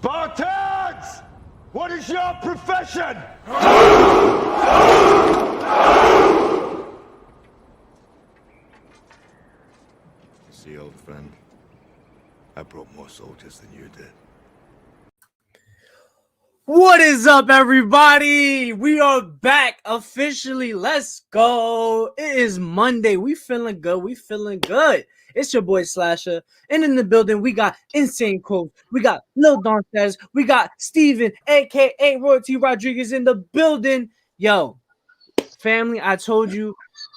Spartans! What is your profession? See, old friend, I brought more soldiers than you did. What is up, everybody? We are back officially. Let's go. It is Monday. We feeling good. It's your boy Slasher. And in the building, we got Insane Quote. We got Lil Don Says. We got Steven, a.k.a. Royalty Rodriguez in the building. Yo, family, I told you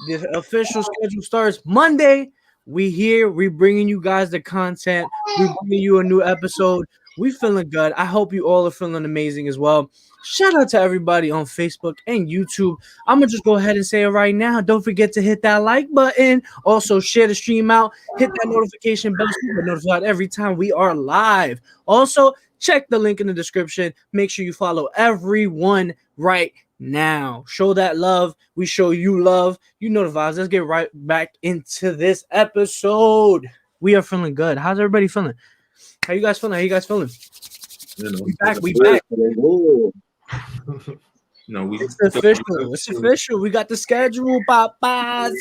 the official schedule starts Monday. We here. We bringing you guys the content. We bringing you a new episode. We feeling good. I hope you all are feeling amazing as well. Shout out to everybody on Facebook and YouTube. I'm going to just go ahead and say it right now. Don't forget to hit that like button. Also, share the stream out. Hit that notification bell so you're notified every time we are live. Also, check the link in the description. Make sure you follow everyone right now. Show that love. We show you love. You know the vibes. Let's get right back into this episode. We are feeling good. How's everybody feeling? How you guys feeling? You know, We back. No, It's official. It's official. We got the schedule, Popeyes.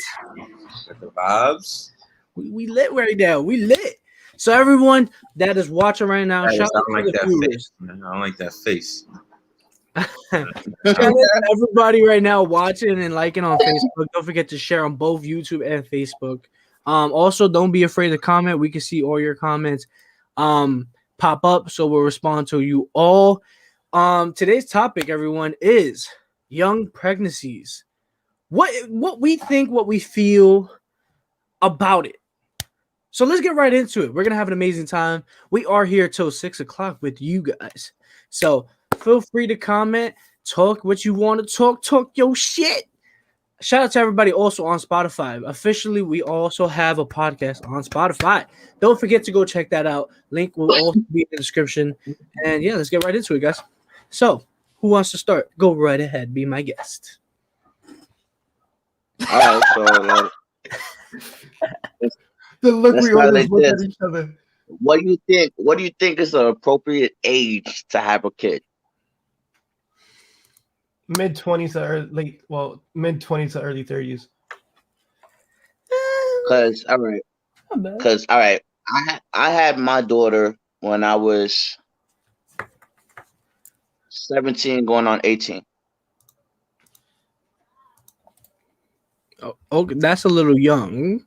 Got the vibes. We lit right now. We lit. So everyone that is watching right now, I shout out don't like to the that viewers. face. Man. I don't like that face. Shout out to everybody right now watching and liking on Facebook. Don't forget to share on both YouTube and Facebook. Also, don't be afraid to comment. We can see all your comments pop up, so we'll respond to you all. Today's topic, everyone, is young pregnancies. What we think, what we feel about it. So let's get right into it. We're gonna have an amazing time. We are here till 6 o'clock with you guys. So feel free to comment, talk what you want to talk your shit. Shout out to everybody also on Spotify. Officially, we also have a podcast on Spotify. Don't forget to go check that out. Link will also be in the description. And yeah, let's get right into it, guys. So, who wants to start? Go right ahead. Be my guest. All right, so The look let's we start always like look at this. each other. What do you think? What do you think is an appropriate age to have a kid? Mid-20s or late, well, mid-20s to early 30s. Because all right, I had my daughter when I was 17, going on 18. Oh, okay, that's a little young.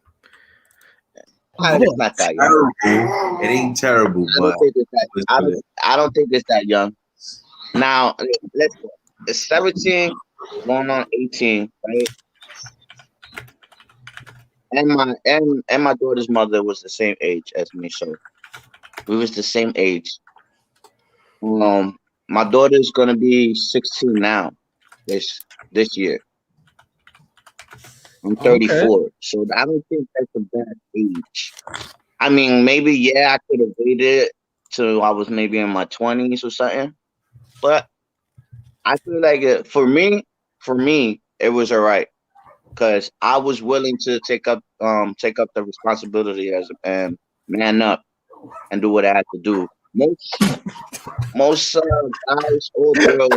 It's not that young. Terrible. It ain't terrible, but I don't think it's that young. Now let's go. It's 17 going on 18, right? And my daughter's mother was the same age as me, so we was the same age. My daughter's gonna be 16 now, this year. I'm 34, so I don't think that's a bad age. I mean, maybe I could have waited till I was maybe in my 20s or something, but I feel like for me, it was all right because I was willing to take up the responsibility and man up and do what I had to do. Most guys or girls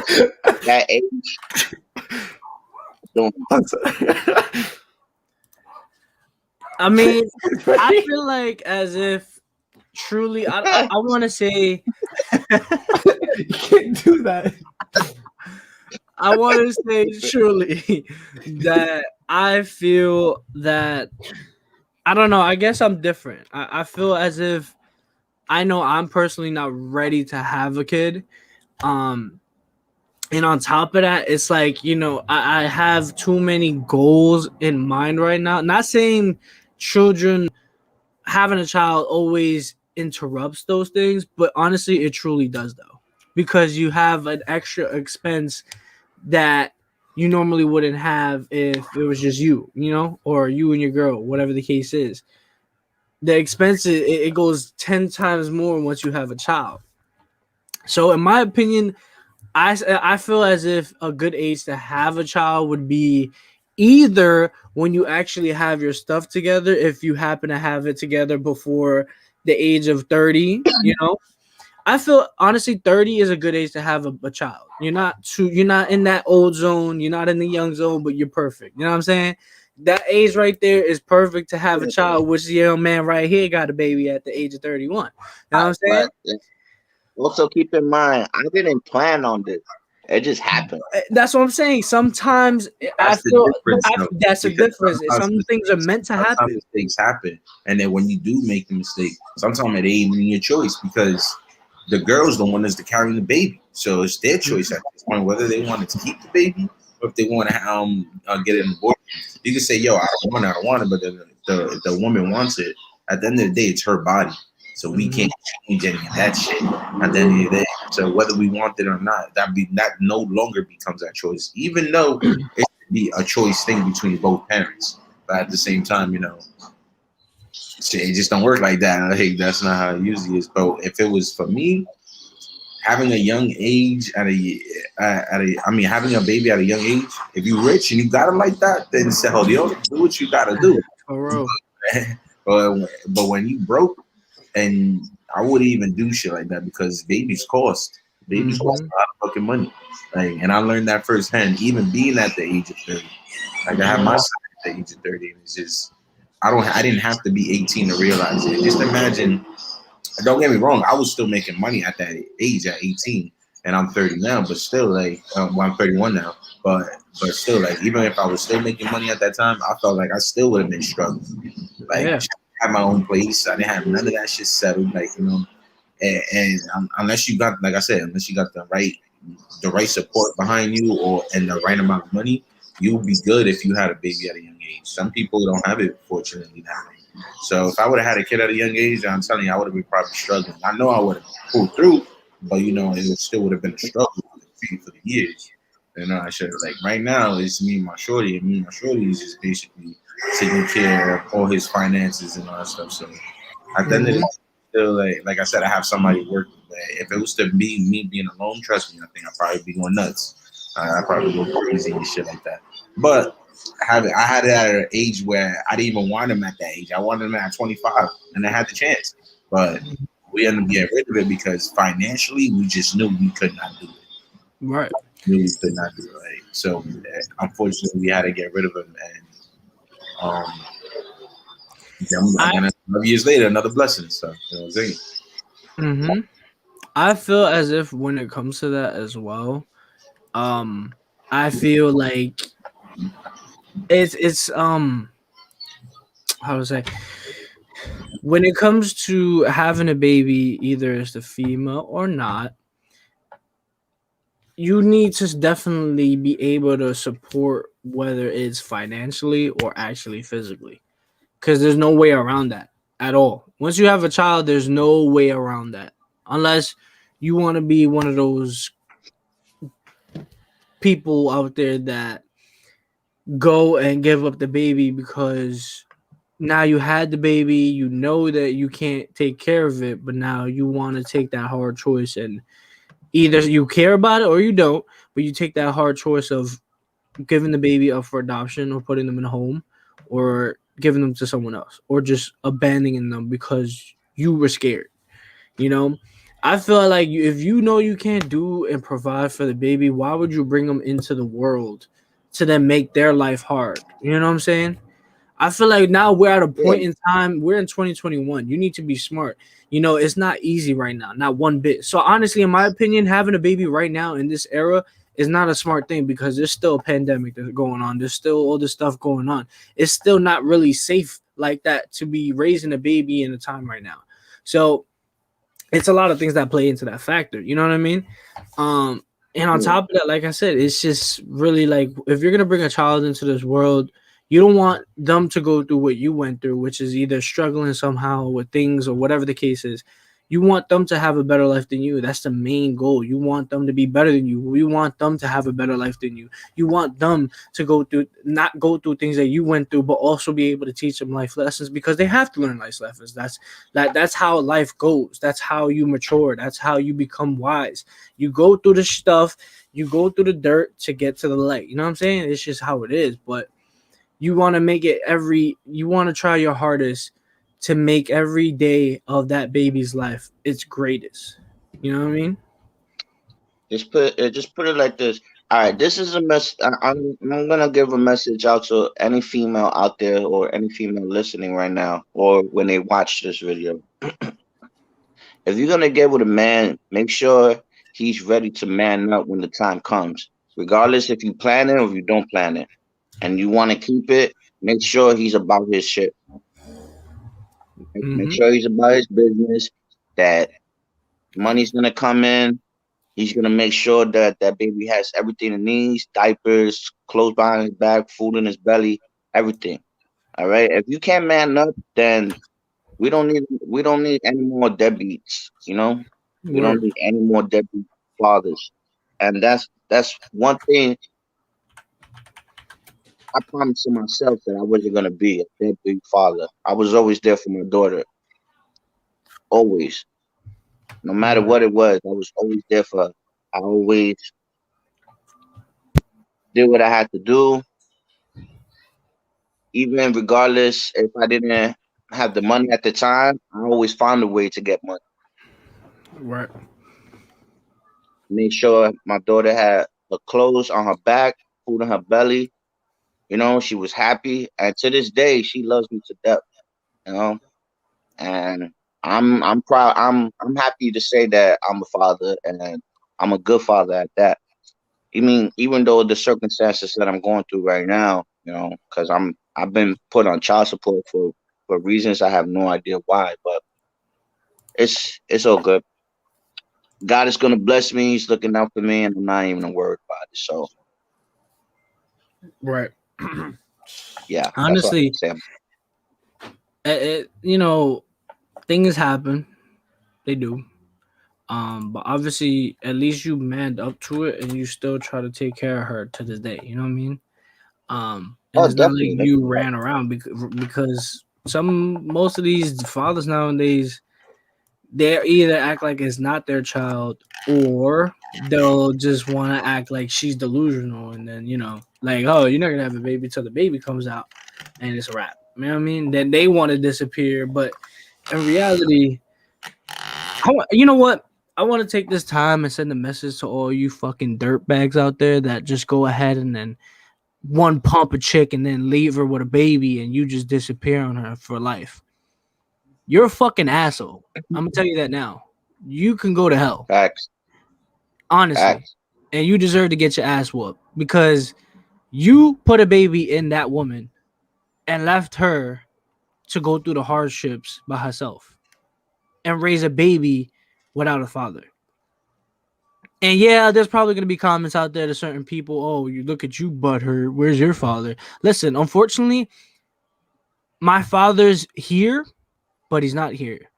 that age don't. I mean, I feel like as if truly, I want to say, You can't do that. I want to say truly that I feel that, I don't know, I guess I'm different. I feel as if I know I'm personally not ready to have a kid. And on top of that, it's like, you know, I have too many goals in mind right now. Not saying having a child always interrupts those things, but honestly, it truly does though, because you have an extra expense that you normally wouldn't have if it was just you know, or you and your girl, whatever the case is. The expense, it goes 10 times more once you have a child. So in my opinion, I feel as if a good age to have a child would be either when you actually have your stuff together, if you happen to have it together before the age of 30, you know, I feel honestly 30 is a good age to have a child. You're not in that old zone, you're not in the young zone, but you're perfect. You know what I'm saying? That age right there is perfect to have a child, which the young man right here got a baby at the age of 31. You know what I'm saying? But also keep in mind, I didn't plan on this. It just happened. That's what I'm saying. Sometimes I That's the feel difference, though. that's a Because difference. Some things are meant to sometimes happen. mistakes happen, and then when you do make the mistake, sometimes it ain't even your choice because the girls don't want us to carry the baby, so it's their choice at this point whether they want to keep the baby or if they want to get an abortion. You can say, "Yo, I don't want it," but the woman wants it. At the end of the day, it's her body, so we can't change any of that shit. At the end of the day, so whether we want it or not, that no longer becomes our choice, even though it should be a choice thing between both parents. But at the same time, shit, it just don't work like that. I think that's not how it usually is. But if it was for me, having a young age having a baby at a young age, if you rich and you got it like that, then hell, do what you gotta do. For real. But when you broke, and I wouldn't even do shit like that because babies cost. Babies cost a lot of fucking money. Like, and I learned that firsthand, even being at the age of 30. Like I have my son at the age of 30, and it's just I didn't have to be 18 to realize it. Just imagine. Don't get me wrong, I was still making money at that age at 18, and I'm 30 now. But still, like, I'm 31 now. But still, like, even if I was still making money at that time, I felt like I still would have been struggling. Like, Yeah. I had my own place. I didn't have none of that shit settled. Like, and unless you got, like I said, unless you got the right support behind you and the right amount of money, you'll be good if you had a baby at a young age. Some people don't have it, fortunately, now. So if I would have had a kid at a young age, I'm telling you, I would have been probably struggling. I know I would have pulled through, but it still would have been a struggle for the years. I should have, like, right now it's me and my shorty, and me and my shorty is just basically taking care of all his finances and all that stuff. So at the end of the day, still, like I said, I have somebody working. But if it was to be me being alone, trust me, I think I'd probably be going nuts. I'd probably go crazy and shit like that. But I had it at an age where I didn't even want him at that age. I wanted him at 25, and I had the chance. But we ended up getting rid of it because financially, we just knew we could not do it. Right. We knew we could not do it. Right? So unfortunately, we had to get rid of him. And 12 years later, another blessing. So you know what I'm saying? I feel as if when it comes to that as well, I feel like it's how to say, when it comes to having a baby, either it's the female or not, you need to definitely be able to support whether it's financially or actually physically, because there's no way around that at all. Once you have a child, there's no way around that unless you want to be one of those people out there that go and give up the baby because now you had the baby, you know that you can't take care of it, but now you want to take that hard choice, and either you care about it or you don't, but you take that hard choice of giving the baby up for adoption or putting them in a home or giving them to someone else or just abandoning them because you were scared. You know, I feel like if you know you can't do and provide for the baby, why would you bring them into the world to then make their life hard? You know what I'm saying? I feel like now we're at a point in time, we're in 2021. You need to be smart. It's not easy right now, not one bit. So honestly, in my opinion, having a baby right now in this era is not a smart thing because there's still a pandemic that's going on. There's still all this stuff going on. It's still not really safe like that to be raising a baby in a time right now. So it's a lot of things that play into that factor. You know what I mean? And on top of that, like I said, it's just really like if you're gonna bring a child into this world, you don't want them to go through what you went through, which is either struggling somehow with things or whatever the case is. You want them to have a better life than you. That's the main goal. You want them to be better than you. You want them to have a better life than you. You want them to not go through things that you went through, but also be able to teach them life lessons because they have to learn life lessons. That's how life goes. That's how you mature. That's how you become wise. You go through the stuff. You go through the dirt to get to the light. You know what I'm saying? It's just how it is. But you want to you want to try your hardest to make every day of that baby's life its greatest. You know what I mean? Just put it like this. All right, this is a mess. I'm gonna give a message out to any female out there or any female listening right now or when they watch this video. If you're gonna get with a man, make sure he's ready to man up when the time comes. Regardless if you plan it or if you don't plan it, and you want to keep it, make sure he's about his shit. Make Mm-hmm. sure he's about his business. That money's gonna come in. He's gonna make sure that that baby has everything it needs: diapers, clothes behind his back, food in his belly, everything. All right. If you can't man up, then we don't need any more deadbeats. You know, we don't Word. need any more deadbeat fathers. And that's one thing I promised to myself that I wasn't gonna be a deadbeat father. I was always there for my daughter, always, no matter Word. what it was. I was always there for her. I always did what I had to do, even regardless if I didn't have the money at the time. I always found a way to get money. Right. Made sure my daughter had the clothes on her back, food in her belly. You know, she was happy, and to this day, she loves me to death. You know, and I'm proud. I'm happy to say that I'm a father, and I'm a good father at that. I mean, even though the circumstances that I'm going through right now, you know, because I've been put on child support for reasons I have no idea why, but it's all good. God is gonna bless me. He's looking out for me, and I'm not even worried about it. So Right. yeah, that's what I Honestly, can say. you know, things happen. They do. But obviously, at least you manned up to it, and you still try to take care of her to this day. You know what I mean? And Oh, it's not like definitely. you ran around because most of these fathers nowadays, they either act like it's not their child, or they'll just want to act like she's delusional, and then like, oh, you're not gonna have a baby till the baby comes out, and it's a wrap. You know what I mean? Then they want to disappear, but in reality, you know what? I want to take this time and send a message to all you fucking dirt bags out there that just go ahead and then one pump a chick and then leave her with a baby and you just disappear on her for life. You're a fucking asshole. I'm gonna tell you that now. You can go to hell, Facts, honestly, facts. and you deserve to get your ass whooped because you put a baby in that woman and left her to go through the hardships by herself and raise a baby without a father. And yeah, there's probably gonna be comments out there to certain people. Oh, you look at you, butthurt. Where's your father? Listen, unfortunately, my father's here, but he's not here.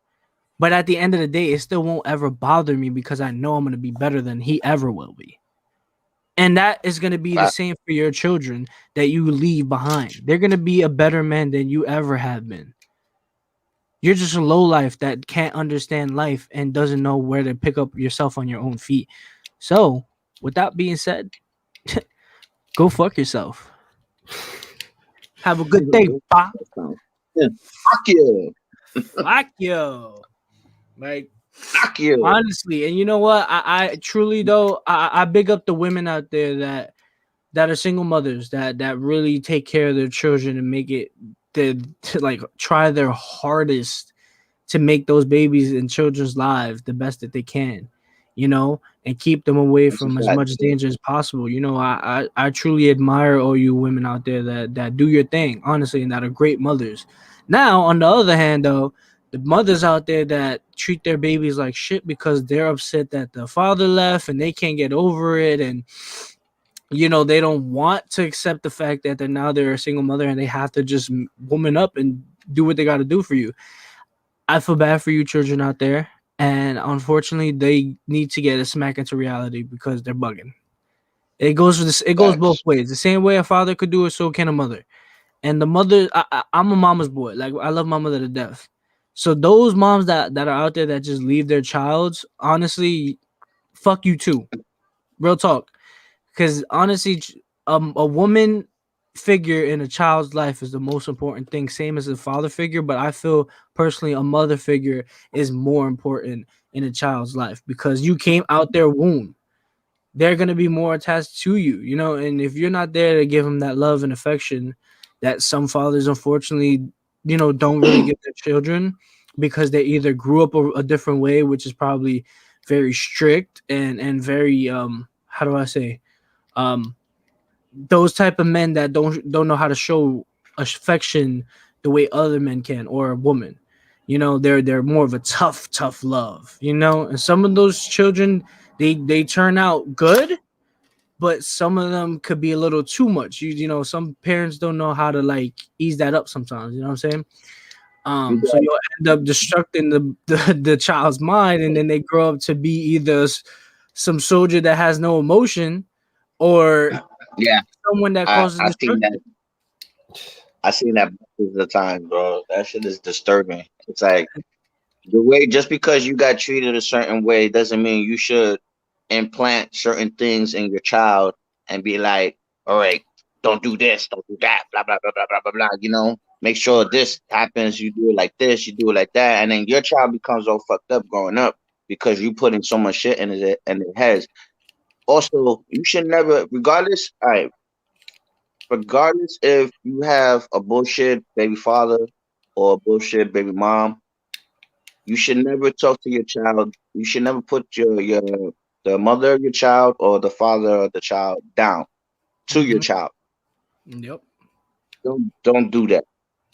But at the end of the day, it still won't ever bother me because I know I'm gonna be better than he ever will be. And that is gonna be the Fact, same for your children that you leave behind. They're gonna be a better man than you ever have been. You're just a low life that can't understand life and doesn't know where to pick up yourself on your own feet. So, with that being said, go fuck yourself. Have a good day, bye. that sounds good. Fuck you, Fuck you. Like, fuck you. honestly, and you know what? I truly though, I big up the women out there that are single mothers that really take care of their children and make it to like try their hardest to make those babies and children's lives the best that they can, and keep them away That's a from as fact. much danger as possible. I truly admire all you women out there that do your thing, honestly, and that are great mothers. Now, on the other hand, though, the mothers out there that treat their babies like shit because they're upset that the father left and they can't get over it, and they don't want to accept the fact that they're a single mother and they have to just woman up and do what they got to do for you. I feel bad for you children out there, and unfortunately, they need to get a smack into reality because they're bugging. It goes for this. It goes both Facts. ways. The same way a father could do it, so can a mother. And the mother, I'm a mama's boy. Like, I love my mother to death. So those moms that are out there that just leave their childs, honestly, fuck you too. Real talk. Because honestly, a woman figure in a child's life is the most important thing, same as a father figure. But I feel personally a mother figure is more important in a child's life because you came out their womb. They're gonna be more attached to you, you know. And if you're not there to give them that love and affection that some fathers, unfortunately, you know, don't really give their children because they either grew up a different way, which is probably very strict and very how do I say um those type of men that don't know how to show affection the way other men can or a woman. You know, they're more of a tough love, you know. And some of those children they turn out good, but some of them could be a little too much. You know, some parents don't know how to like ease that up sometimes, you know what I'm saying? You So got you'll end up destructing the child's mind, and then they grow up to be either some soldier that has no emotion or yeah. someone that causes I seen destruction. that. I seen that most of the time, bro. That shit is disturbing. It's like the way just because you got treated a certain way doesn't mean you should implant certain things in your child and be like, all right, don't do this, don't do that, blah blah blah blah blah blah blah. You know, make sure this happens. You do it like this, you do it like that, and then your child becomes all fucked up growing up because you putting so much shit in their heads. Also, you should never, regardless. All right, regardless if you have a bullshit baby father or a bullshit baby mom, you should never talk to your child. You should never put your the mother of your child or the father of the child down to your Mm-hmm. child. Yep. Don't do that.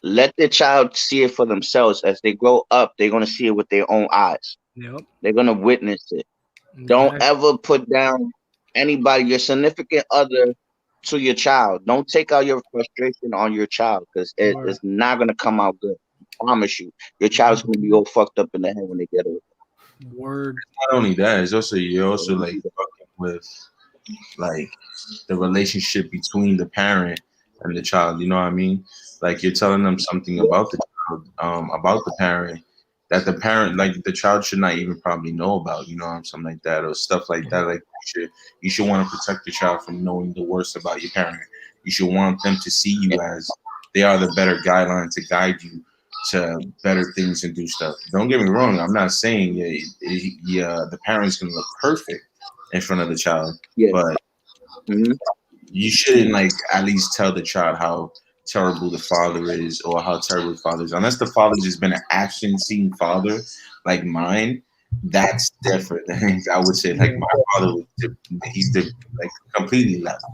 Let the child see it for themselves. As they grow up, they're gonna see it with their own eyes. Yep. They're gonna witness it. Don't Exactly. ever put down anybody, your significant other, to your child. Don't take out your frustration on your child because Or it's not gonna come out good. I promise you. Your child's gonna be all fucked up in the head when they get older. word. Not only that, it's also you're So also don't like do that. fucking with like the relationship between the parent and the child. You know what I mean? Like you're telling them something Yeah, about the child, about the parent that the parent, like the child, should not even probably know about. You know, something like that or stuff like that. Like you should want to protect the child from knowing the worst about your parent. You should want them to see yeah, you as they are the better guideline to guide you to better things and do stuff. Don't get me wrong. I'm not saying the parent's gonna look perfect in front of the child, yeah. but Hmm. you shouldn't like at least tell the child how terrible the father is or how terrible the father is. Unless the father's just been an action scene father like mine, that's different. I would say like Yeah. my father was he's like completely left.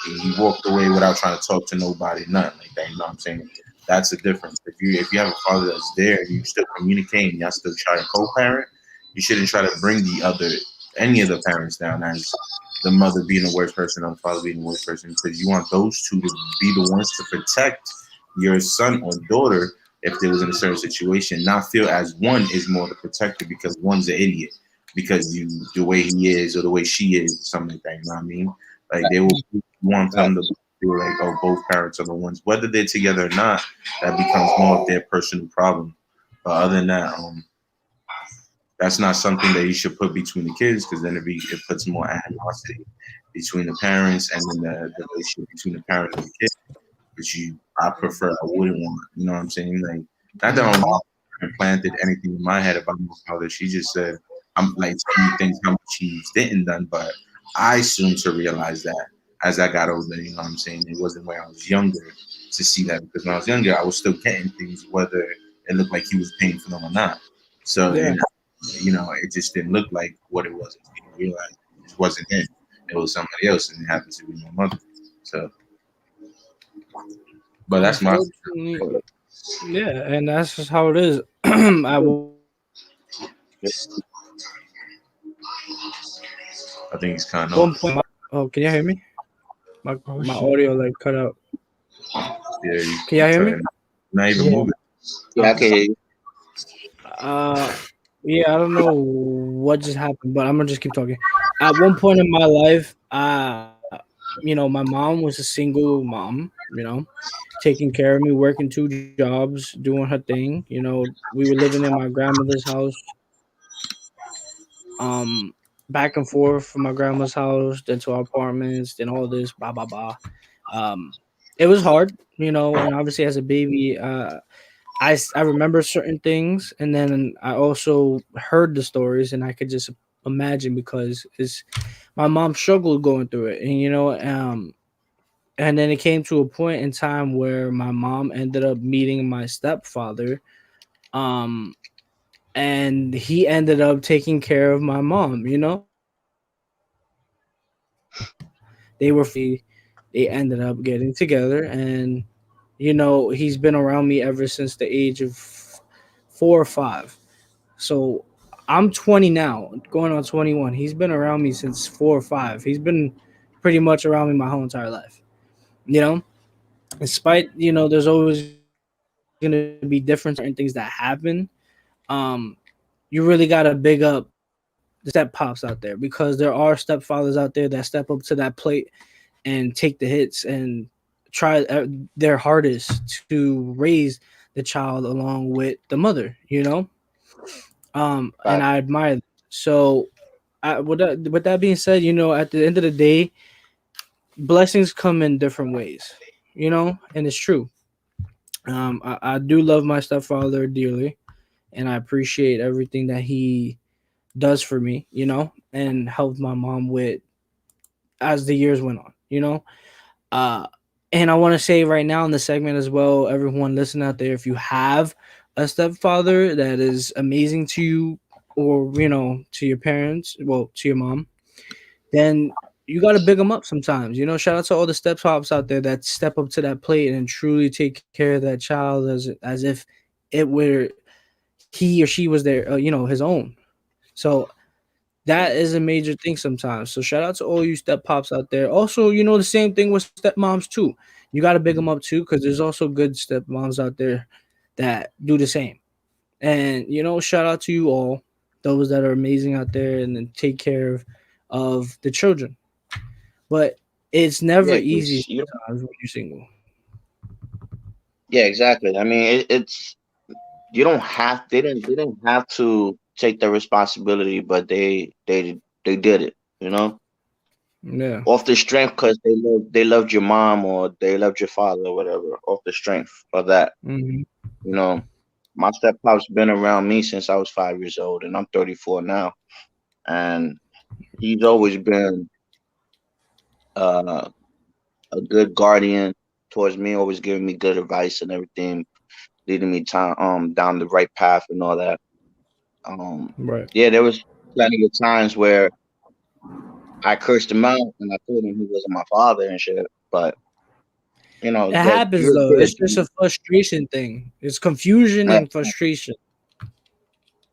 He walked away without trying to talk to nobody, nothing like that. You know what I'm saying? That's the difference. If you have a father that's there and you still communicate and y'all still try to co-parent, you shouldn't try to bring any of the parents down as the mother being the worst person or the father being the worst person because you want those two to be the ones to protect your son or daughter if there was in a certain situation, not feel as one is more the protector because one's an idiot because the way he is or the way she is, something like that. You know what I mean? Like they will want Right. them to feel like, oh, both parents are the ones, whether they're together or not. That becomes more of their personal problem. But other than that, that's not something that you should put between the kids because then it puts more animosity between the parents and then the relationship between the parent and the kid, which I prefer. I wouldn't want. You know what I'm saying? Like, not that my Mhm. mom implanted anything in my head about my father. She just said, "I'm like telling me things how much he's didn't done," but I soon to realize that as I got older. You know what I'm saying? It wasn't when I was younger to see that because when I was younger, I was still getting things whether it looked like he was paying for them or not. So Yeah. and it just didn't look like what it was until you realized it wasn't him. It was somebody else, and it happened to be my mother. So, but that's my. Unfortunately, yeah, and that's just how it is. At I think he's kind of. one point, oh, can you hear me? My Oh my shit. audio like cut out. Yeah, Can y'all hear me? not even Yeah. moving. Yeah, I Okay. can hear you. Uh, yeah, I don't know what just happened, but I'm gonna just keep talking. At one point in my life, my mom was a single mom, taking care of me, working two jobs, doing her thing. We were living in my grandmother's house, um, back and forth from my grandma's house, then to our apartments, then all this, blah blah blah. Um, it was hard, and obviously as a baby, I remember certain things, and then I also heard the stories, and I could just imagine because it's my mom struggled going through it, and and then it came to a point in time where my mom ended up meeting my stepfather, um, and he ended up taking care of my mom. They ended up getting together, and he's been around me ever since the age of 4 or 5. So I'm 20 now, going on 21. He's been around me since 4 or 5. He's been pretty much around me my whole entire life. You know, despite there's always going to be different certain things that happen. Um, you really got to big up the step pops out there because there are stepfathers out there that step up to that plate and take the hits and try their hardest to raise the child along with the mother. And Fact. I admire that. So, with that being said, at the end of the day, blessings come in different ways, and it's true. I do love my stepfather dearly, and I appreciate everything that he does for me, and helped my mom with as the years went on, Uh, and I want to say right now in the segment as well, everyone listening out there, if you have a stepfather that is amazing to you, or to your parents, well, to your mom, then you got to big them up sometimes. Shout out to all the step pops out there that step up to that plate and truly take care of that child as if it were he or she was their his own. So that is a major thing sometimes. So shout out to all you step pops out there. Also, the same thing with stepmoms too. You got to big them up too because there's also good stepmoms out there that do the same. And shout out to you all, those that are amazing out there and then take care of the children. But it's never Yeah, easy 'cause sometimes when you're single. yeah, exactly. I mean, it's you don't have they didn't have to take the responsibility, but they did it. Yeah. Off the strength because they loved your mom or they loved your father or whatever. Off the strength of that, Hmm. you know. My step pop's been around me since I was 5 years old, and I'm 34 now, and he's always been uh, a good guardian towards me, always giving me good advice and everything, leading me down the right path and all that. Um, Right. yeah, there was plenty of times where I cursed him out and I told him he wasn't my father and shit. But It that happens you're a though. kid. It's just a frustration thing. It's confusion Yeah. and frustration.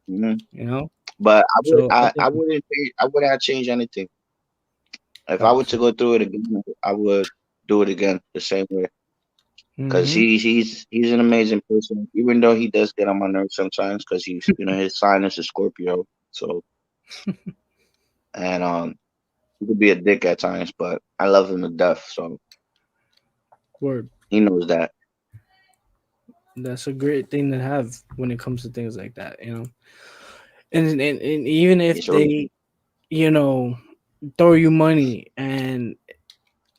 Mhm. You know. But So I think. I wouldn't have changed anything. If I were Facts. to go through it again, I would do it again the same way. Cause Hmm. he's an amazing person, even though he does get on my nerves sometimes. Cause he's his sign is a Scorpio, so and he could be a dick at times, but I love him to death, so Word. he knows that. That's a great thing to have when it comes to things like that. And even if He's really they, you know, throw you money and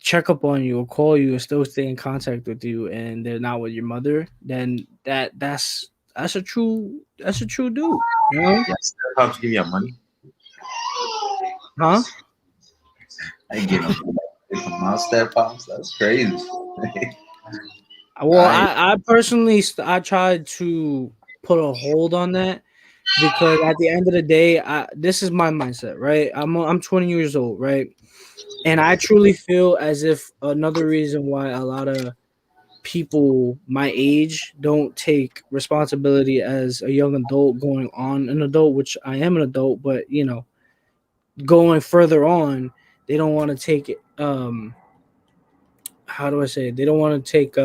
check up on you or call you and still stay in contact with you and they're not with your mother, then that's a true dude, you know? Yes, helps give you money. Huh? I get them from my step pops. That's crazy. Well, I I personally I tried to put a hold on that because at the end of the day, this is my mindset, right? I'm 20 years old, right? And I truly feel as if another reason why a lot of people my age don't take responsibility as a young adult going on an adult, which I am an adult, but going further on, they don't want to take it. How do I say it? They don't want to take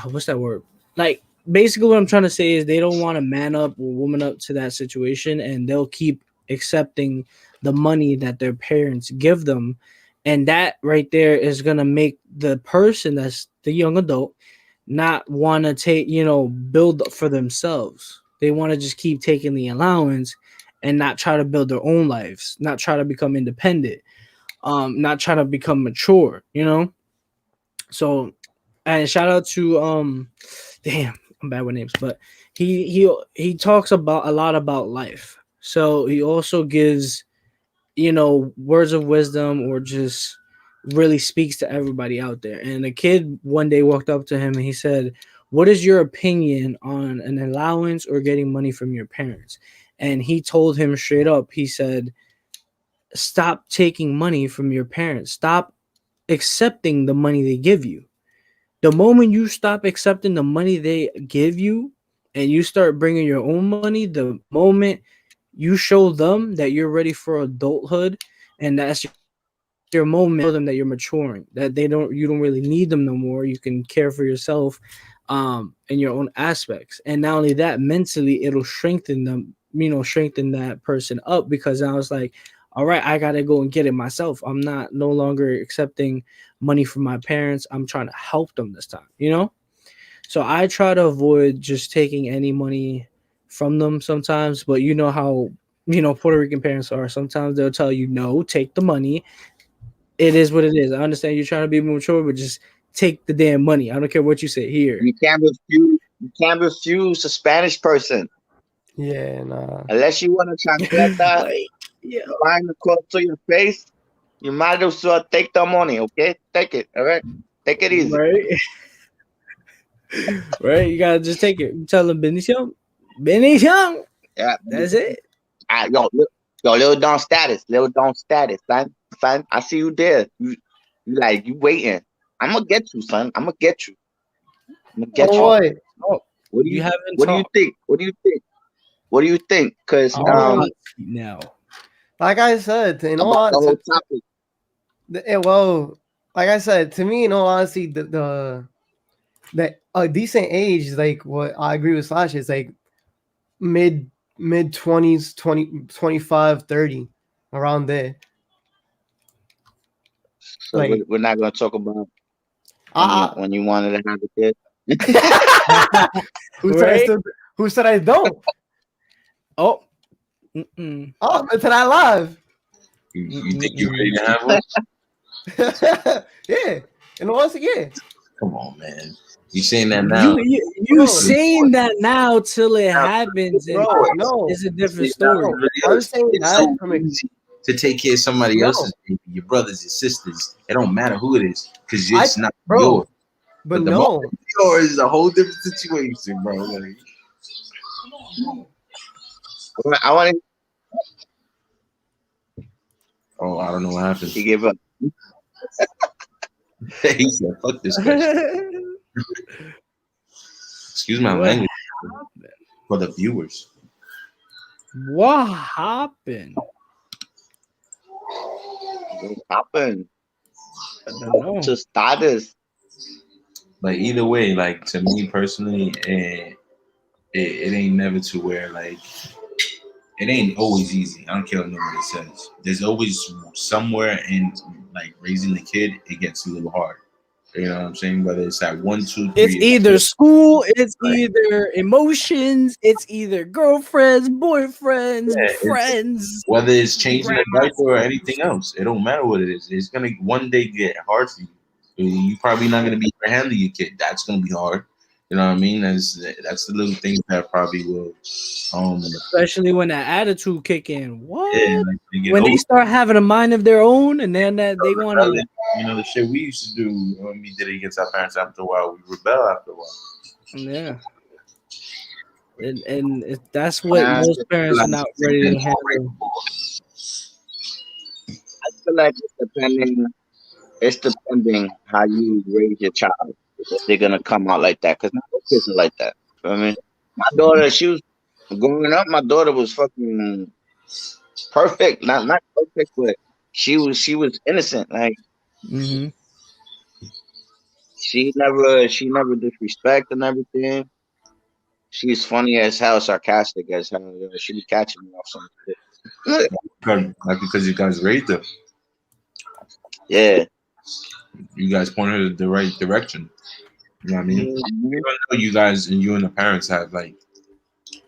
what's that word? Like basically, what I'm trying to say is they don't want to man up or woman up to that situation, and they'll keep accepting the money that their parents give them, and that right there is gonna make the person that's the young adult not want to take build for themselves. They want to just keep taking the allowance and not try to build their own lives, not try to become independent, not try to become mature. So and shout out to damn, I'm bad with names, but he talks about a lot about life. So he also gives, words of wisdom, or just really speaks to everybody out there. And a kid one day walked up to him and he said, "What is your opinion on an allowance or getting money from your parents?" And he told him straight up, he said, "Stop taking money from your parents. Stop accepting the money they give you. The moment you stop accepting the money they give you and you start bringing your own money, the moment you show them that you're ready for adulthood, and that's your moment, show them that you're maturing, that you don't really need them no more. You can care for yourself in your own aspects. And not only that, mentally it'll strengthen them, strengthen that person up, because I was like, all right, I gotta go and get it myself. I'm not no longer accepting money from my parents. I'm trying to help them this time. So I try to avoid just taking any money from them sometimes, but you know how Puerto Rican parents are. Sometimes they'll tell you, no, take the money. It is what it is. I understand you're trying to be mature, but just take the damn money. I don't care what you say here. You can't refuse. You can't refuse a Spanish person Yeah, nah. unless you want to chancleta Like, yeah, line across to your face. You might as well take the money, okay? Take it, all right? Take it easy. right, right. You gotta just take it. You tell them Benicio, Benicio. Yeah. That's it. Little Don status, son. I see you there. You waiting. I'm gonna get you, son. I'm gonna get you. I'm gonna get you. Boy. Oh, What do you you haven't What do you talked. think? What do you think? What do you think? Because Oh, Now, like I said, in all about the whole topic. well, like I said, to me, in all honesty, the a decent age, like what I agree with Slash, is like mid 20s, 20, 25, 30, around there. So Like, we're not gonna talk about ah, when you wanted to have a kid. who said I right? still? Who said I don't? Oh, mm-mm. Oh, but I live. You think you're ready to have one? Yeah, and honestly, yeah. Come on, man. You saying that You, now? you Bro, saying that now till it happens, and bro, no. it's a different It's not story. really I'm us. saying It's that so from easy to take care of somebody No. else's baby, your brothers, your sisters. It don't matter who it is, because I- it's not bro, yours. but the no. moment it's yours is a whole different situation, bro. Like, I want oh, I don't know what happened. to give up. He said, "Fuck this question." Excuse my What language for the viewers. What happened? What happened? I don't know. To status. Like either way, like to me personally, it ain't never to where like it ain't always easy. I don't care what nobody says. There's always somewhere in like raising the kid, it gets a little hard. You know what I'm saying? Whether it's at 1, 2, 3. It's either school, it's Right. either emotions, it's either girlfriends, boyfriends, Yeah, it's- friends. whether it's changing a diaper or anything else, it don't matter what it is. It's gonna one day get hard for you. You probably not gonna be able to handle your kid. That's gonna be hard. You know what I mean? That's the little things that probably will Especially when that attitude kick in. What? yeah, like they get When they older. start having a mind of their own, and then that they want to. You know the shit we used to do when we did it against our parents. After a while, we rebel. After a while, Yeah. And that's what Nah, most parents are not ready to handle. I feel like it's depending how you raise your child. If they're gonna come out like that, because not all kids are like that. You know what I mean, my daughter, she was growing up. My daughter was fucking perfect. Not perfect, but she was innocent. Like Mm-hmm. she never disrespect and everything. She's funny as hell, sarcastic as hell. You know, she be catching me off some shit. like because you guys raised her, Yeah. you guys pointed her the right direction. You know what I mean? Mhm. Even though you guys and you and the parents have like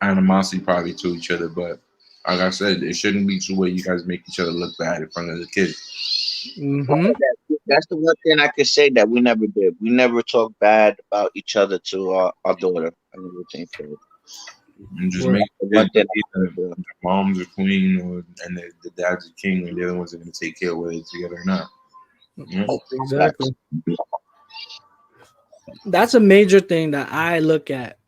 animosity probably to each other, but like I said, it shouldn't be to where you guys make each other look bad in front of the kid. Mm-hmm. That's the one thing I could say that we never did. We never talked bad about each other to our daughter and everything. So And just Word. make the it one thing I either never do. the mom's a queen and the dad's a king, and the other ones are going to take care of whether it's together or not. You know? Exactly. That's a major thing that I look at.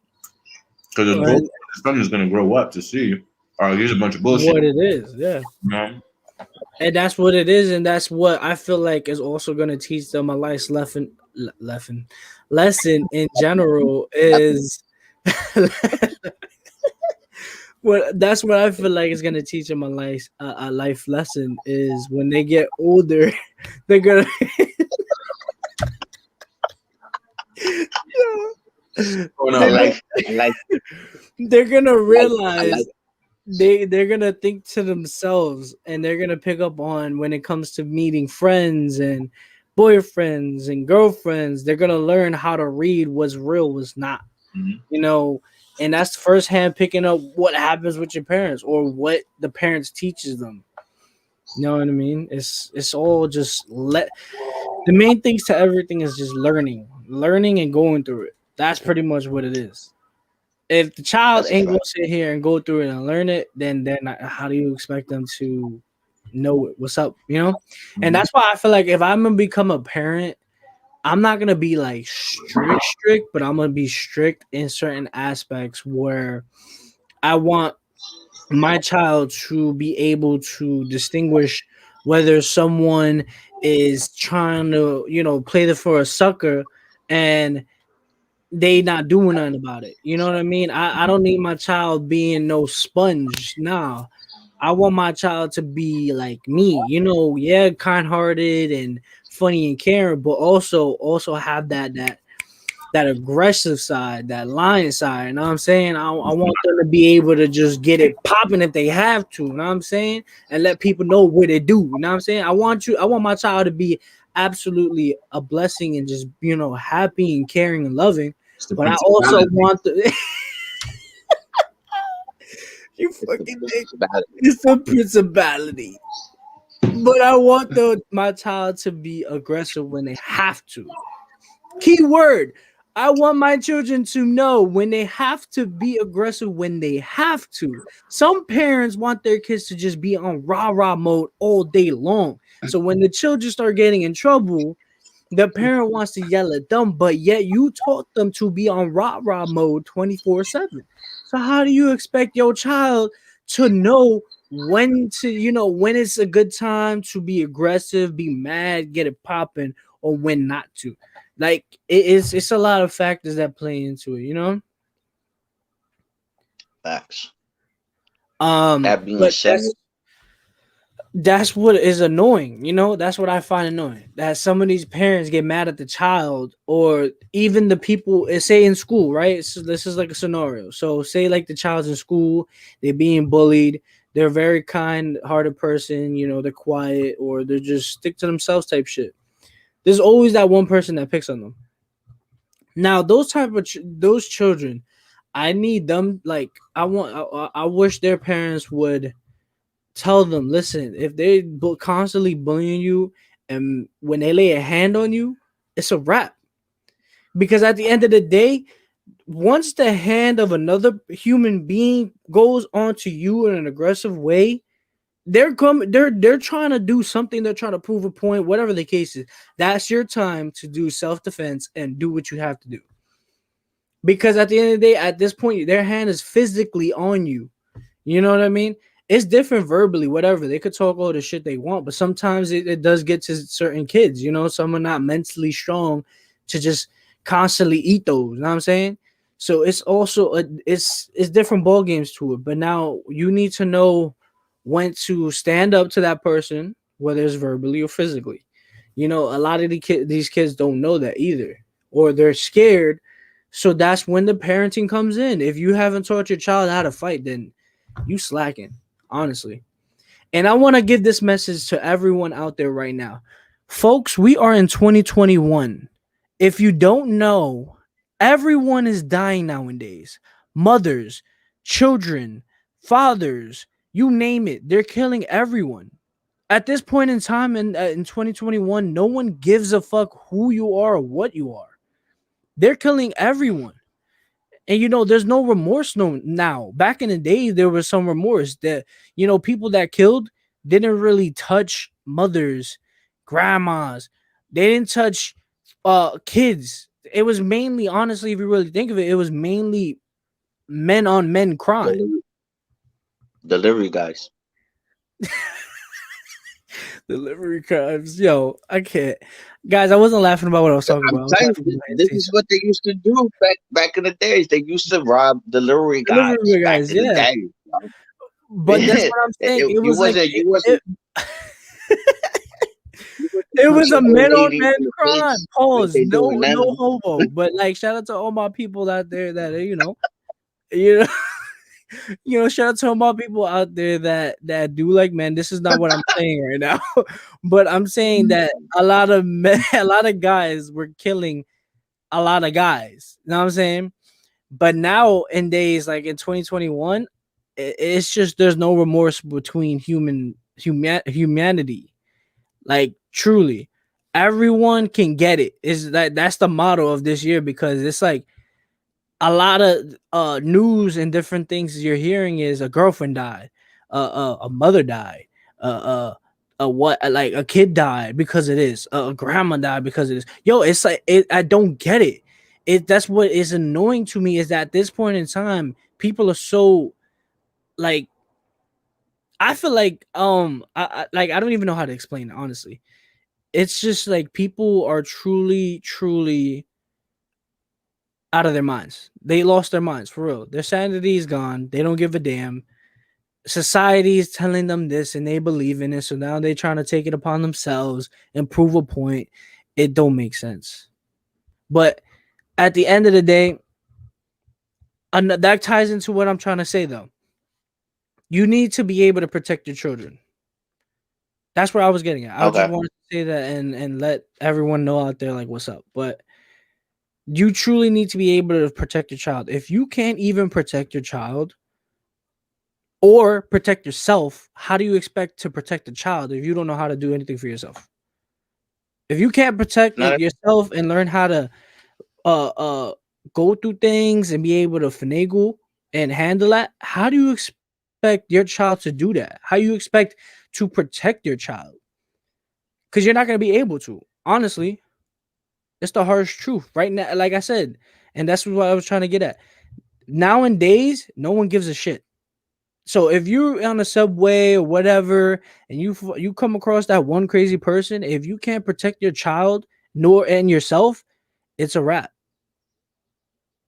Because Right? the son is going to grow up to see, oh, here's a bunch of bullshit. What it is, yeah. You know? And that's what it is, and that's what I feel like is also going to teach them a life lesson in general is what that's what I feel like is going to teach them a life lesson is when they get older, they're gonna Oh, no, I they're, like, I like, they're gonna I realize like. they're gonna think to themselves and they're gonna pick up on when it comes to meeting friends and boyfriends and girlfriends. They're gonna learn how to read what's real, what's not. Mhm. You know, and that's firsthand picking up what happens with your parents or what the parents teaches them. You know what I mean? It's all just the main things to everything is just learning and going through it. That's pretty much what it is. If the child That's a ain't gonna fact. sit here and go through it and learn it, then how do you expect them to know it? What's up? You know? And Mhm. that's why I feel like if I'm gonna become a parent, I'm not gonna be like strict, but I'm gonna be strict in certain aspects where I want my child to be able to distinguish whether someone is trying to, play the for a sucker and they not doing nothing about it. You know what I mean? I don't need my child being no sponge. Nah. I want my child to be like me, yeah, kind hearted and funny and caring, but also have that aggressive side, that lion side. You know what I'm saying? I want them to be able to just get it popping if they have to. You know what I'm saying? And let people know what they do. You know what I'm saying? I want my child to be absolutely a blessing and just happy and caring and loving. It's the But I also principality. want the you It's the fucking dick. principality. It's a principality. But I want my child to be aggressive when they have to. Key word. I want my children to know when they have to be aggressive when they have to. Some parents want their kids to just be on rah-rah mode all day long. So when the children start getting in trouble, the parent wants to yell at them, but yet you taught them to be on rah-rah mode 24/7. So how do you expect your child to know when to, when it's a good time to be aggressive, be mad, get it popping, or when not to? Like it's a lot of factors that play into it. Facts. That being But said, that's what is annoying. That's what I find annoying, that some of these parents get mad at the child or even the people, say in school, right? So this is like a scenario. So say like the child's in school, they're being bullied, they're a very kind hearted person, they're quiet or they're just stick to themselves type shit. There's always that one person that picks on them. Now those type of those children, I need them, like I wish their parents would tell them, listen, if they constantly bullying you and when they lay a hand on you, it's a wrap. Because at the end of the day, once the hand of another human being goes onto you in an aggressive way, they're trying to do something, they're trying to prove a point, whatever the case is. That's your time to do self-defense and do what you have to do. Because at the end of the day, at this point, their hand is physically on you. You know what I mean? It's different verbally, whatever. They could talk all the shit they want, but sometimes it does get to certain kids, some are not mentally strong to just constantly eat those. You know what I'm saying? So it's also it's different ball games to it. But now you need to know when to stand up to that person, whether it's verbally or physically. A lot of these kids don't know that either, or they're scared. So that's when the parenting comes in. If you haven't taught your child how to fight, then you slacking, honestly. And I want to give this message to everyone out there right now. Folks, we are in 2021. If you don't know, everyone is dying nowadays. Mothers, children, fathers, you name it. They're killing everyone. At this point in time in 2021, no one gives a fuck who you are or what you are. They're killing everyone. And there's no remorse now. Back in the day, there was some remorse that people that killed didn't really touch mothers, grandmas. They didn't touch kids. It was mainly, honestly, if you really think of it, it was mainly men on men crime. Delivery guys. Delivery crimes. Yo, I can't. Guys, I wasn't laughing about what I was talking I'm about. telling you, this is what they used to do back in the days. They used to rob delivery guys Delivery back guys, in the yeah. day. But that's what I'm saying. It was you wasn't it was a punching old men on ladies men in the crime. face like Pause. they No, doing no now. homo. But like, shout out to all my people out there that you know, shout out to all my people out there that do like men. This is not what I'm saying right now, but I'm saying that a lot of men, a lot of guys were killing a lot of guys. You know what I'm saying? But now in days like in 2021, it's just there's no remorse between humanity. Like truly, everyone can get it. Is that's the motto of this year, because it's like a lot of news and different things you're hearing is a girlfriend died, a mother died, what like a kid died because of this, a grandma died because of this. Yo, it's like I don't get it. That's what is annoying to me, is that at this point in time, people are so like, I feel like I don't even know how to explain it, honestly. It's just like people are truly out of their minds. They lost their minds for real. Their sanity is gone. They don't give a damn. Society is telling them this and they believe in it. So now they're trying to take it upon themselves and prove a point. It don't make sense. But at the end of the day, that ties into what I'm trying to say though. You need to be able to protect your children. That's where I was getting at. I just Okay. wanted to say that and let everyone know out there like what's up. But you truly need to be able to protect your child. If you can't even protect your child or protect yourself, how do you expect to protect the child if you don't know how to do anything for yourself? If you can't protect No, yourself and learn how to go through things and be able to finagle and handle that, how do you expect your child to do that? How you expect to protect your child? Because you're not going to be able to. Honestly, it's the harsh truth right now. Like I said, and that's what I was trying to get at. Nowadays, no one gives a shit. So if you're on a subway or whatever, and you come across that one crazy person, if you can't protect your child nor and yourself, it's a wrap.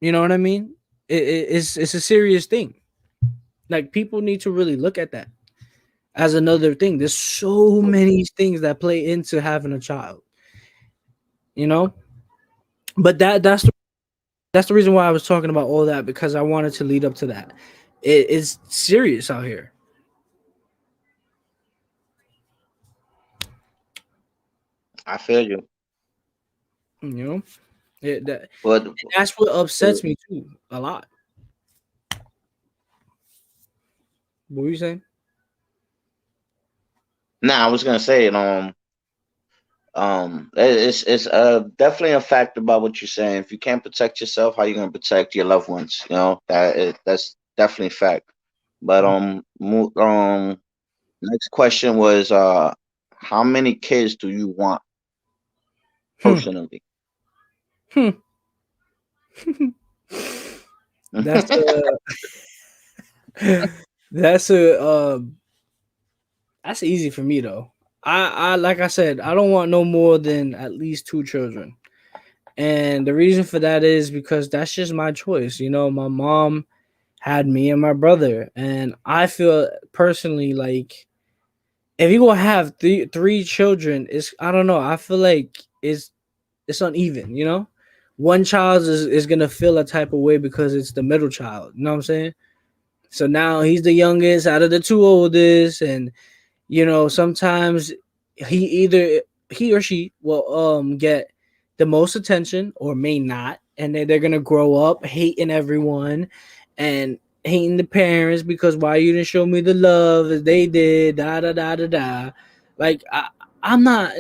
You know what I mean? It's a serious thing. Like people need to really look at that as another thing. There's so many things that play into having a child. But that's the reason why I was talking about all that, because I wanted to lead up to that. It is serious out here. I feel you. But That's what upsets me too a lot. What were you saying? I was gonna say it's definitely a fact about what you're saying. If you can't protect yourself, how you gonna protect your loved ones? That's definitely fact. But next question was how many kids do you want personally? That's that's a that's easy for me though. I like I said, I don't want no more than at least 2 children. And the reason for that is because that's just my choice. My mom had me and my brother, and I feel personally like if you gonna have three children, it's I don't know. I feel like it's uneven. One child is gonna feel a type of way because it's the middle child. You know what I'm saying? So now he's the youngest out of the 2 oldest, and sometimes he or she will get the most attention or may not, and then they're gonna grow up hating everyone and hating the parents because why you didn't show me the love as they did, da da da da da. Like I'm not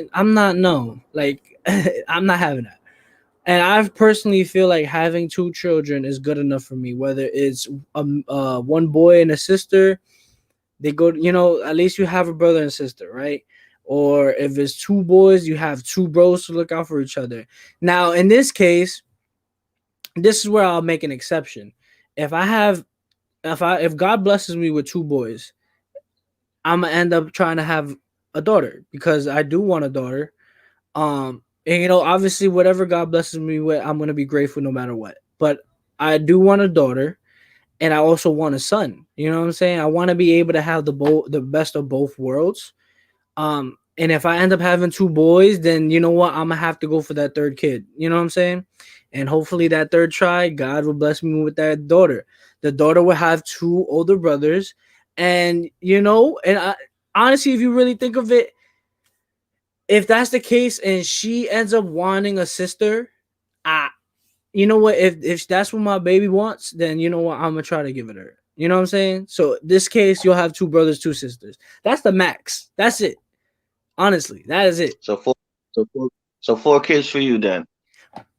no. Like I'm not having that. And I personally feel like having two children is good enough for me. Whether it's one boy and a sister, they go. At least you have a brother and sister, right? Or if it's two boys, you have two bros to look out for each other. Now, in this case, this is where I'll make an exception. If I have, if God blesses me with two boys, I'm gonna end up trying to have a daughter because I do want a daughter. And obviously, whatever God blesses me with, I'm gonna be grateful no matter what. But I do want a daughter, and I also want a son. You know what I'm saying? I want to be able to have the best of both worlds. And if I end up having two boys, then you know what? I'm gonna have to go for that third kid. You know what I'm saying? And hopefully that third try, God will bless me with that daughter. The daughter will have two older brothers, and honestly, if you really think of it, if that's the case, and she ends up wanting a sister, you know what? If that's what my baby wants, then you know what? I'm gonna try to give it her. You know what I'm saying? So this case, you'll have two brothers, two sisters. That's the max. That's it. Honestly, that is it. So four kids for you then.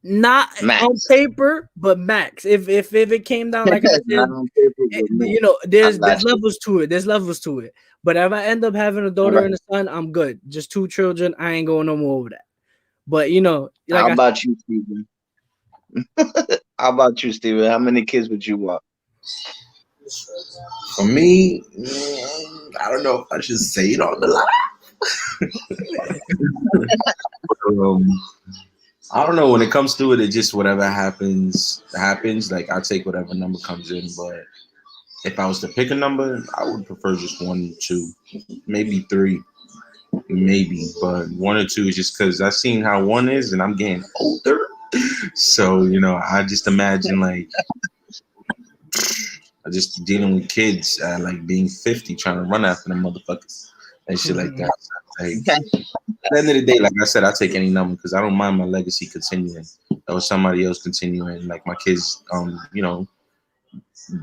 Not Max. on paper, but max. If it came down like I said, Not on paper, but max. there's I got you. levels to it. There's levels to it. But if I end up having a daughter and a son, I'm good. Just two children. I ain't going no more over that. But How about you, Steven? How about you, Steven? How many kids would you want? For me, I don't know if I should say it on the line. I don't know. When it comes to it, it just whatever happens. Like I take whatever number comes in. But if I was to pick a number, I would prefer just 1, 2, maybe 3, maybe. But 1 or 2 is just because I've seen how 1 is, and I'm getting older. So I just imagine like I just dealing with kids like being 50, trying to run after them motherfuckers and shit like that. So, like, at the end of the day, like I said, I take any number because I don't mind my legacy continuing or somebody else continuing. Like my kids,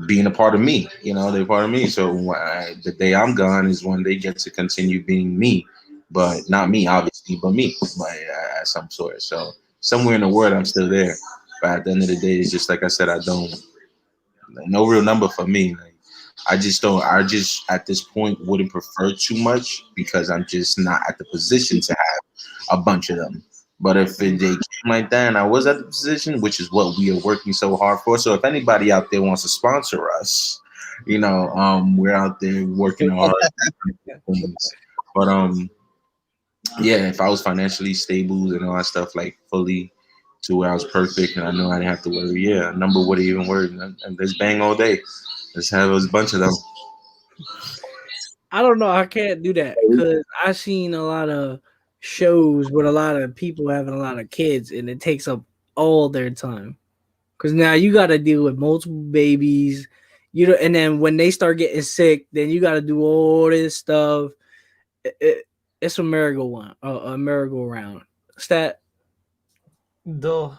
being a part of me. They're part of me. So the day I'm gone is when they get to continue being me, but not me, obviously, but me, at some sort. So somewhere in the world, I'm still there. But at the end of the day, it's just like I said, I don't. No real number for me. Like, I just don't. I just at this point wouldn't prefer too much because I'm just not at the position to have a bunch of them. But if they came like that and I was at the position, which is what we are working so hard for. So if anybody out there wants to sponsor us, we're out there working hard. But yeah, if I was financially stable and all that stuff, like fully to where I was perfect and I know I didn't have to worry, yeah, a number wouldn't even worry. And let's bang all day. Let's have a bunch of them. I don't know. I can't do that because I've seen a lot of shows with a lot of people having a lot of kids, and it takes up all their time. Because now you got to deal with multiple babies, and then when they start getting sick, then you got to do all this stuff. It's a merry-go-round. A merry-go-round. Stat. Duh.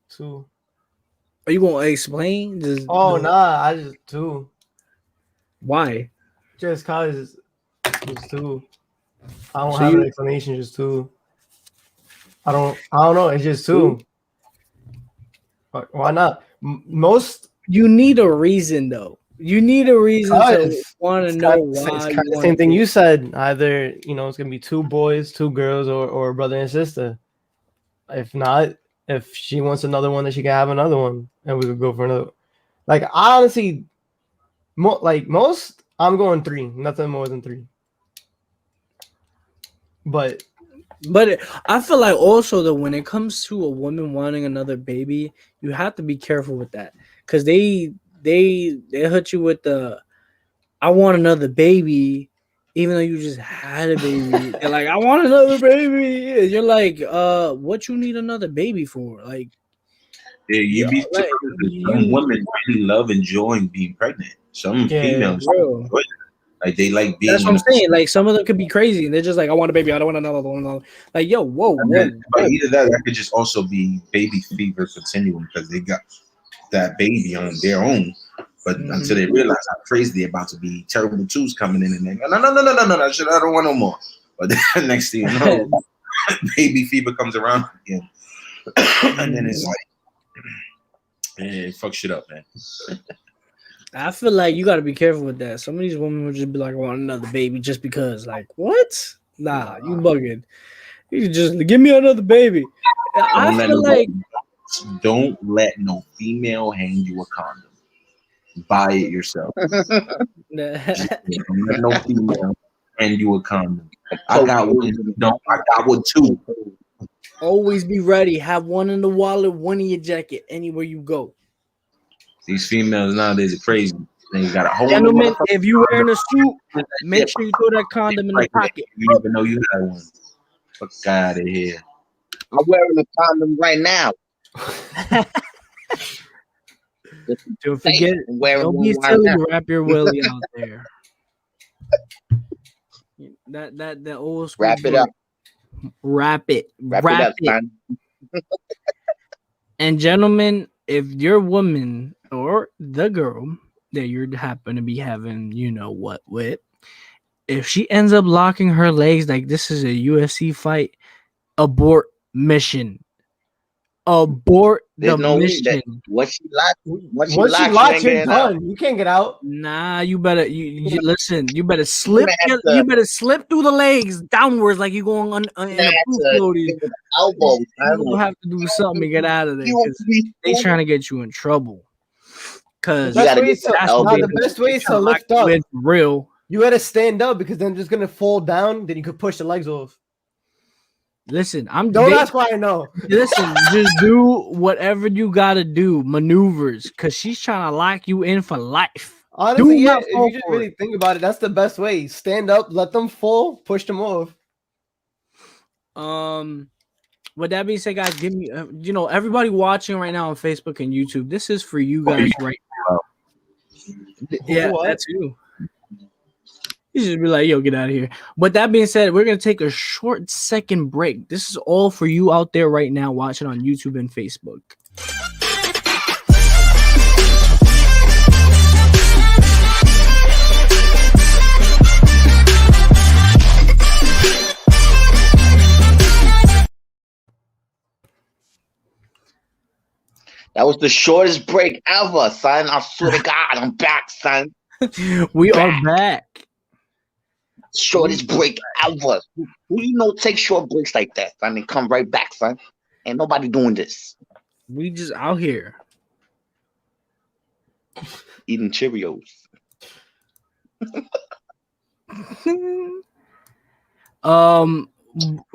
2. Are you gonna explain? I just 2. Why? Just cause it's 2. I don't have an explanation. Just 2. I don't know. It's just 2. Why not? Most you need a reason though. You need a reason to want to know why. It's kind of the same thing you said. Either it's gonna be 2 boys, 2 girls, or a brother and sister. If not, if she wants another one, then she can have another one, and we could go for another. Like honestly, most, I'm going 3. Nothing more than 3. But I feel like also that when it comes to a woman wanting another baby, you have to be careful with that because they hit you with the I want another baby, even though you just had a baby. They're like, I want another baby. And you're like, what you need another baby for? Like, yeah, you'd be surprised. Some women really love enjoying being pregnant. Some females enjoy it. Like they like being. That's what I'm saying. Like some of them could be crazy, and they're just like, I want a baby. I don't want another one. Like, yo, whoa. But either that could just also be baby fever continuing because they got that baby on their own. But until they realize how crazy they're about to be, terrible twos coming in and they go, no, shit, I don't want no more. But then next thing you know, baby fever comes around again. And then it's like, it fucks shit up, man. I feel like you got to be careful with that. Some of these women would just be like, I want another baby just because. Like, what? Nah, you bugging. You just give me another baby. I feel like don't let no female hand you a condom. Buy it yourself. Don't let no female hand you a condom. I got one. No, I got one too. Always be ready. Have one in the wallet, one in your jacket, anywhere you go. These females nowadays are crazy. They got a whole. Gentlemen, if you wearing a suit, make sure you throw that condom in the pocket. You didn't even know you had one. Fuck out of here. I'm wearing a condom right now. Don't forget, don't be silly. Wrap your willy out there. That old school. Wrap it up. Wrap it. Wrap it up, man. And gentlemen, if your woman or the girl that you happen to be having, you know what with, if she ends up locking her legs like this is a UFC fight, abort mission. Abort the mission. Once she locks, you're done. You can't get out. Nah, you better you listen. You better slip. You better slip through the legs downwards like you're going on in a pool floaty. Elbow. You gonna have to do something to get out of there because they trying to get you in trouble. Because the best way is to lift up. Real. You gotta stand up because then just gonna fall down. Then you could push the legs off. Listen, don't ask why I know. Listen, just do whatever you gotta do, maneuvers, because she's trying to lock you in for life. Honestly, yeah, if you just really think about it, that's the best way. Stand up, let them fall, push them off. With that being said, guys, give me, everybody watching right now on Facebook and YouTube, this is for you guys right now. Yeah, that's you. You should be like, yo, get out of here. But that being said, we're going to take a short second break. This is all for you out there right now watching on YouTube and Facebook. That was the shortest break ever, son. I swear to God, I'm back, son. We are back. Shortest break ever. Who you know take short breaks like that, son? And come right back, son. Ain't nobody doing this. We just out here eating Cheerios.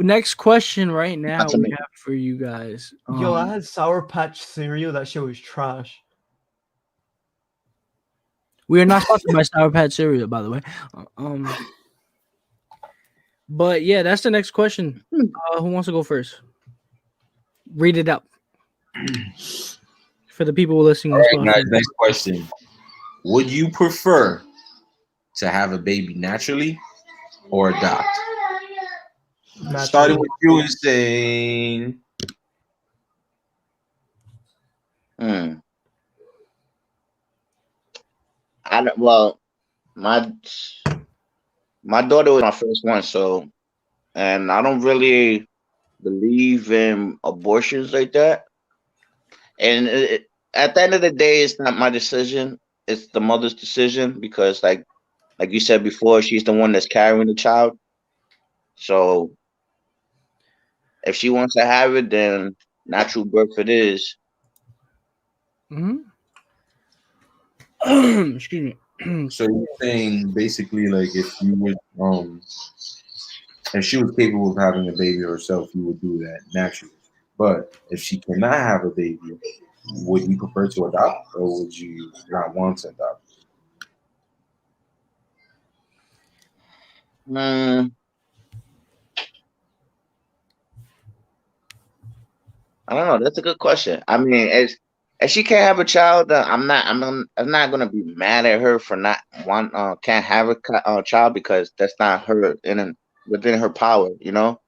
Next question right now we have for you guys. Yo, I had Sour Patch cereal. That shit was trash. We are not sponsored by Sour Patch cereal, by the way. But yeah, that's the next question. Who wants to go first? Read it out for the people listening. All right, guys, next question. Would you prefer to have a baby naturally or adopt? Naturally. Starting with you, Insane. Well, my daughter was my first one, so, and I don't really believe in abortions like that. And at the end of the day, it's not my decision; it's the mother's decision because, like you said before, she's the one that's carrying the child. So, if she wants to have it, then natural birth it is. Excuse me. So you're saying basically, like, if you would, if she was capable of having a baby herself, you would do that naturally. But if she cannot have a baby, would you prefer to adopt, or would you not want to adopt? I don't know. That's a good question. I mean, if she can't have a child, I'm not gonna be mad at her for not can't have a child because that's not her within her power. You know,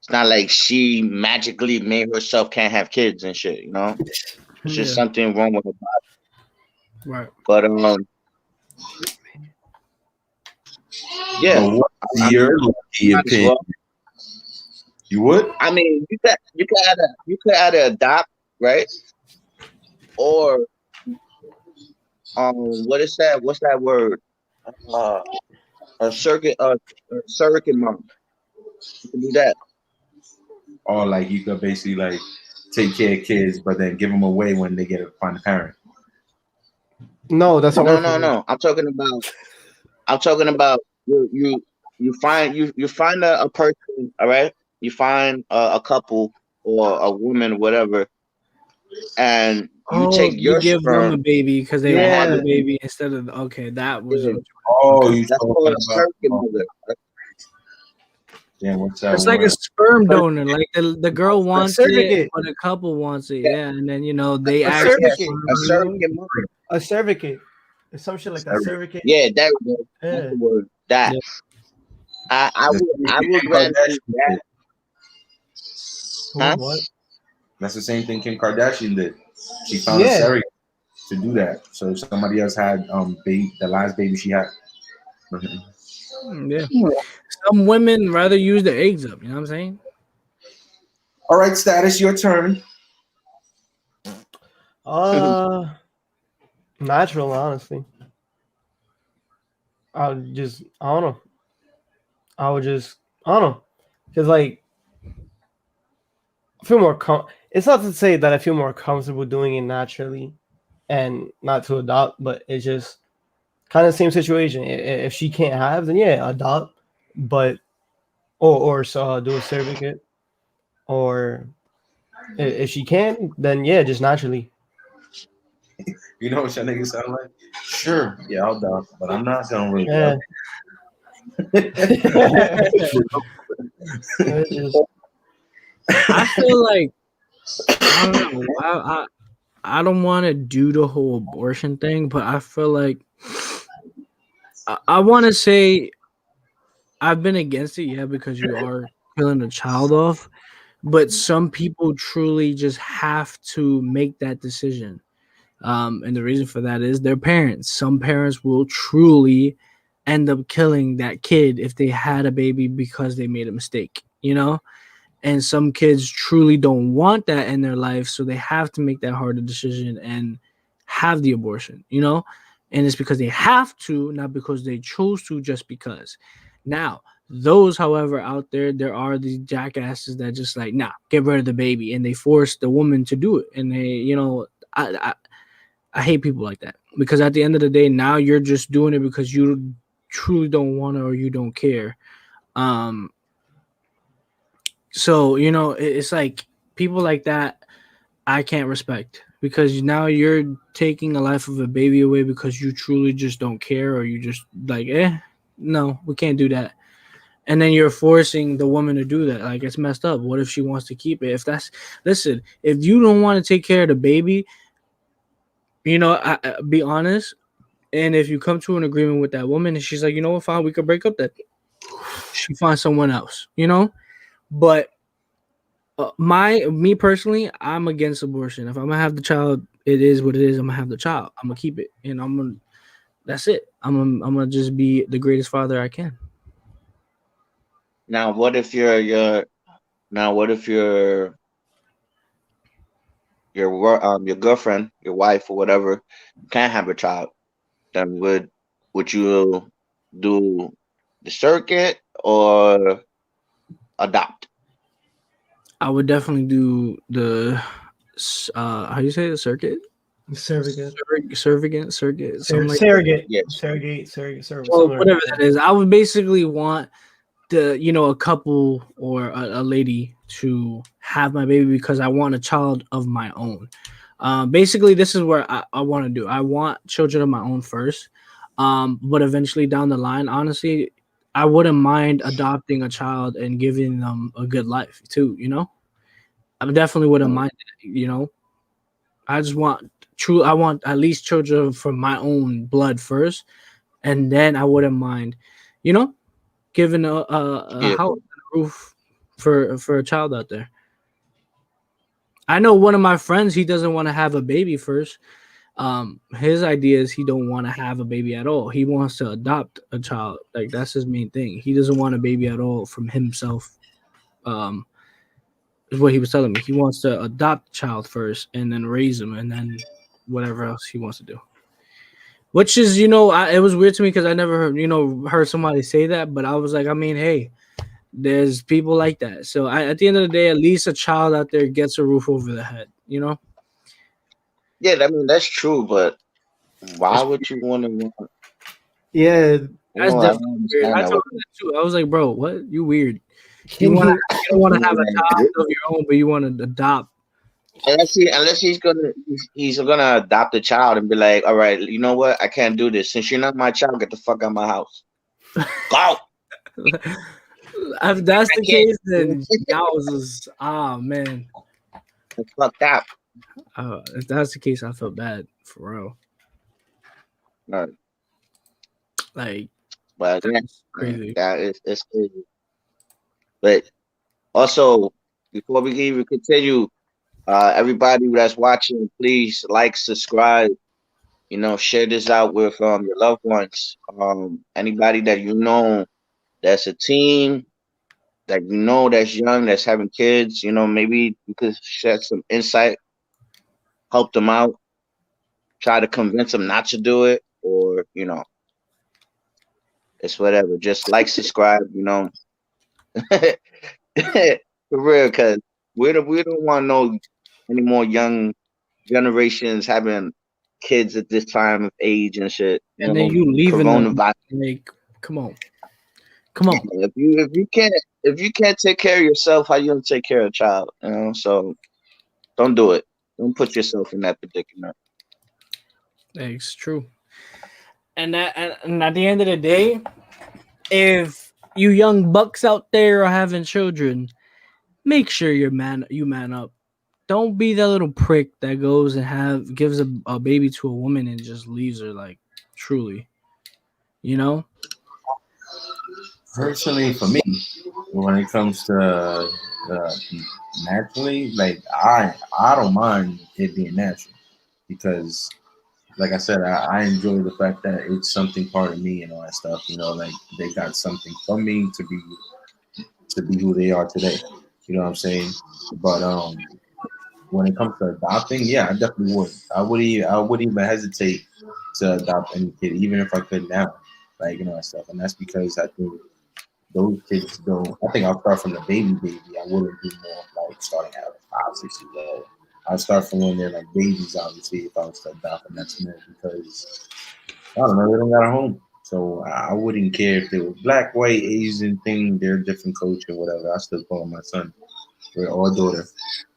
it's not like she magically made herself can't have kids and shit. You know, it's just something wrong with her body. Right. But yeah, But what's I your mean, lucky might as opinion? well. You would? I mean, you could either adopt, right? Or what is that? What's that word? Uh, a surrogate mom. You can do that. Or like you could basically like take care of kids, but then give them away when they get a find a parent. No, that's an No, no, orphanage. no. I'm talking about you find a person, all right? You find a couple or a woman, whatever, and you Oh, take you your give them a sperm baby because they and have want the Yeah. it. baby instead of okay. That was Yeah, you. Oh, Okay. you that's talking called a about? surrogate Oh, mother. yeah, what's that It's like a word? sperm donor. Like the girl A wants it, surrogate. but a couple wants it. Yeah, Yeah, and then they A ask for surrogate. sperm. a You know. surrogate mother. A surrogate. It's some shit like a surrogate. Yeah, there we go. That's Yeah. the word. That Yeah. I That's would the I same would thing rather do Kardashian that, did. Who? huh? What? That's the same thing Kim Kardashian did. She found a Yeah. surrogate to do that. So if somebody else had baby, the last baby she had. Mhm. Yeah. Some women rather use the eggs up. You know what I'm saying? All right, status, your turn. Uh, natural, honestly. I would just, I don't know. I don't know. Because, like, I feel more, it's not to say that I feel more comfortable doing it naturally and not to adopt, but it's just kind of the same situation. If she can't have, then yeah, adopt, but, or so do a surrogate, or if she can, then yeah, just naturally. You know what your nigga sound like? Sure, yeah, I'll die, but I'm not gonna really Yeah. It's just, I feel like I don't know. I don't want to do the whole abortion thing, but I feel like I want to say I've been against it, yeah, because you are killing a child off. But some people truly just have to make that decision. And the reason for that is their parents. Some parents will truly end up killing that kid if they had a baby because they made a mistake, you know? And some kids truly don't want that in their life, so they have to make that harder decision and have the abortion, you know? And it's because they have to, not because they chose to, just because. Now, those, however, out there are these jackasses that just like, nah, get rid of the baby, and they force the woman to do it. And they, I hate people like that because at the end of the day, now you're just doing it because you truly don't want to or you don't care. Um, so it's like people like that I can't respect because now you're taking the life of a baby away because you truly just don't care or you just like, no, we can't do that. And then you're forcing the woman to do that. Like it's messed up. What if she wants to keep it? Listen, if you don't want to take care of the baby, be honest. And if you come to an agreement with that woman and she's like, you know what, fine, we could break up, that she finds someone else, But me personally, I'm against abortion. If I'm gonna have the child, it is what it is. I'm gonna have the child. I'm gonna keep it, and that's it. I'm gonna just be the greatest father I can. Now, what if your girlfriend, your wife, or whatever, can't have a child? Then would you do the circuit or adopt? I would definitely do the how you say it, circuit, surrogate. something like that. Surrogate. Yes. Surrogate. Well, Somewhere. whatever that is. I would basically want a couple or a lady to have my baby because I want a child of my own. Basically, this is where I want to do. I want children of my own first, but eventually down the line, honestly, I wouldn't mind adopting a child and giving them a good life too. I definitely wouldn't mind that. I just want I want at least children from my own blood first, and then I wouldn't mind, you know, giving a Yeah. house and a roof for a child out there. I know one of my friends, he doesn't want to have a baby first. his idea is he don't want to have a baby at all. He wants to adopt a child. Like that's his main thing. He doesn't want a baby at all from himself. Is what he was telling me. He wants to adopt a child first and then raise him and then whatever else he wants to do. Which is, it was weird to me because I never heard somebody say that, but I was like, I mean, hey, there's people like that. So at the end of the day, at least a child out there gets a roof over the head, Yeah, I mean that's true, but why would you want to? Yeah. That's I definitely don't weird. understand I that. told him that too. I was like, bro, what? You weird. Can You you, don't want to have a child of your own, but you want to adopt. Unless he's gonna adopt a child and be like, all right, you know what? I can't do this. Since you're not my child, get the fuck out of my house. Go. If that's the case, then yowzers. Man. It's fucked up. If that's the case, I feel bad for real. Right. Like, But yeah, that's crazy. it's crazy. But also, before we even continue, everybody that's watching, please like, subscribe. Share this out with your loved ones. Anybody that you know that's a teen, that you know that's young, that's having kids. Maybe you could shed some insight, help them out, try to convince them not to do it, or it's whatever. Just like, subscribe. For real, because we don't want no any more young generations having kids at this time of age and shit. And then you leaving them. Coronavirus. Like, come on. If you can't take care of yourself, how you gonna take care of a child? So don't do it. Don't put yourself in that predicament. It's true. And at the end of the day, if you young bucks out there are having children, make sure you man up. Don't be that little prick that goes and gives a baby to a woman and just leaves her. Like, truly, Personally, for me, when it comes to naturally, like I don't mind it being natural because, like I said, I enjoy the fact that it's something part of me and all that stuff. Like they got something from me to be who they are today. You know what I'm saying? But when it comes to adopting, yeah, I definitely would. I would even hesitate to adopt any kid, even if I could now, like that stuff. And that's because I think those kids don't. I think I'll start from the baby. I wouldn't do more like starting at 5, 6 years old. I'll start from when they're like babies, obviously, if I was to adopt them, that's more because I don't know, they don't got a home. So I wouldn't care if they were black, white, Asian thing, they're a different culture, whatever. I still call them my son or daughter,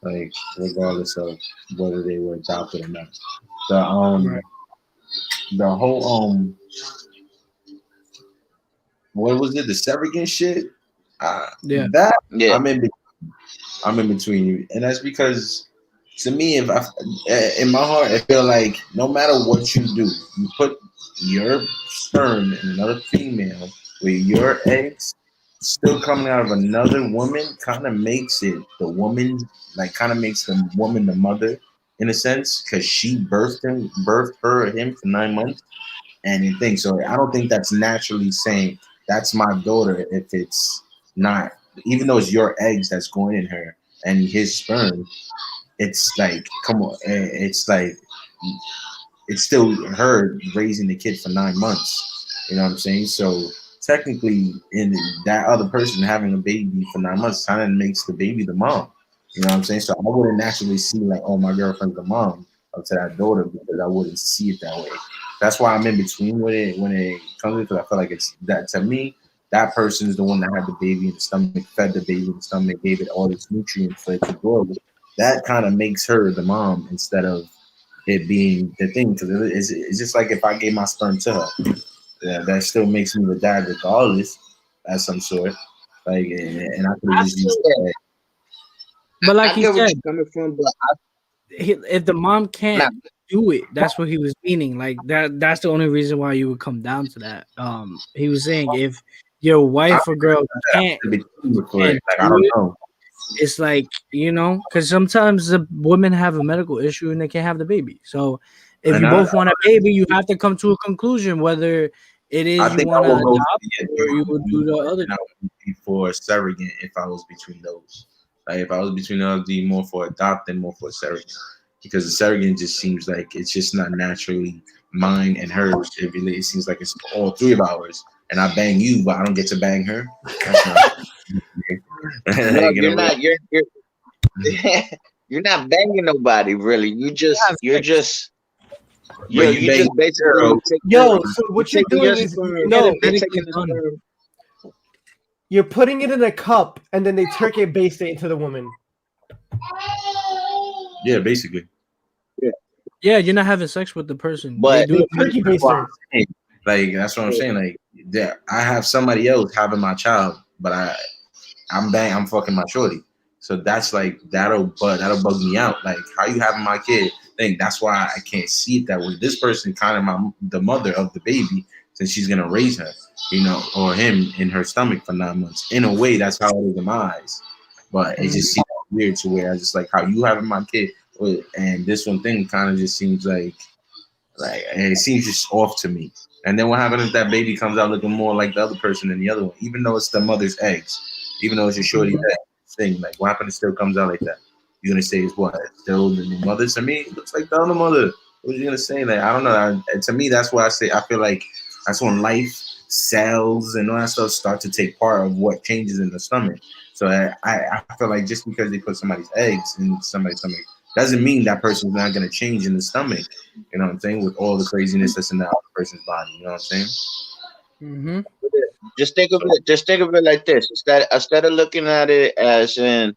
like regardless of whether they were adopted or not. The the whole what was it? The surrogate shit. Yeah. That Yeah. I'm in between you, and that's because to me, if in my heart, I feel like no matter what you do, you put your sperm in another female with your eggs still coming out of another woman, kind of makes it the woman, like kind of makes the woman the mother in a sense, because she birthed her or him for 9 months, and you think so. I don't think that's naturally saying that's my daughter if it's not, even though it's your eggs that's going in her and his sperm. It's like, come on, it's like it's still her raising the kid for 9 months. You know what I'm saying? So technically, in that other person having a baby for 9 months kind of makes the baby the mom. You know what I'm saying? So I wouldn't naturally see like, oh, my girlfriend's the mom up to that daughter because I wouldn't see it that way. That's why I'm in between with it when it comes to it, because I feel like it's that to me, that person is the one that had the baby in the stomach, fed the baby in the stomach, gave it all its nutrients for it to grow. That kind of makes her the mom instead of it being the thing. Because it's just like if I gave my sperm to her, that still makes me the dad regardless, at some sort. Like, and I could have just used that. But like I he get what said, you're coming from, but if the mom can't do it, that's what he was meaning. Like that's the only reason why you would come down to that. He was saying if your wife or girl can't Like, I do don't it, know. it's like, because sometimes the women have a medical issue and they can't have the baby. So If And you I, both want a baby, you have to come to a conclusion whether it I is you think I want to will go adopt for or you will do the other. and I would be for surrogate if I was between those. Like if I was between those, I'd be more for adopt than more for surrogate. Because the surrogate just seems like it's just not naturally mine and hers. It seems like it's all three of ours. And I bang you, but I don't get to bang her. That's not No, like, you're not. You're you're not banging nobody really. Have You're sex. just but you you bang just basically girl. take Yo, the, so you what you're taking your doing is sperm. No, They're medically taking the done. sperm. you're putting it in a cup and then they turkey baste it into the woman. Yeah, basically. Yeah, you're not having sex with the person. They But do it Turkey medically. baster. Like that's what I'm saying. Like yeah, I have somebody else having my child, but I'm fucking my shorty. So that's like that'll bug me out. Like how you having my kid? Think that's why I can't see it that way. This person kind of the mother of the baby since she's gonna raise her, or him in her stomach for 9 months. In a way, that's how it is in my eyes. But it just seems weird to where I just like how you having my kid, and this one thing kind of just seems like it seems just off to me. And then what happens if that baby comes out looking more like the other person than the other one, even though it's the mother's eggs, even though it's your shorty's thing. Like what happens if it still comes out like that? You're gonna say it's what? Still the new mother? To me, it looks like the other mother. What are you gonna say? Like I don't know. To me, that's why I say I feel like that's when life, cells, and all that stuff start to take part of what changes in the stomach. So I feel like just because they put somebody's eggs in somebody's stomach doesn't mean that person's not gonna change in the stomach. You know what I'm saying? With all the craziness that's in the other person's body. You know what I'm saying? Mm-hmm. just think of it like this. Instead of looking at it as in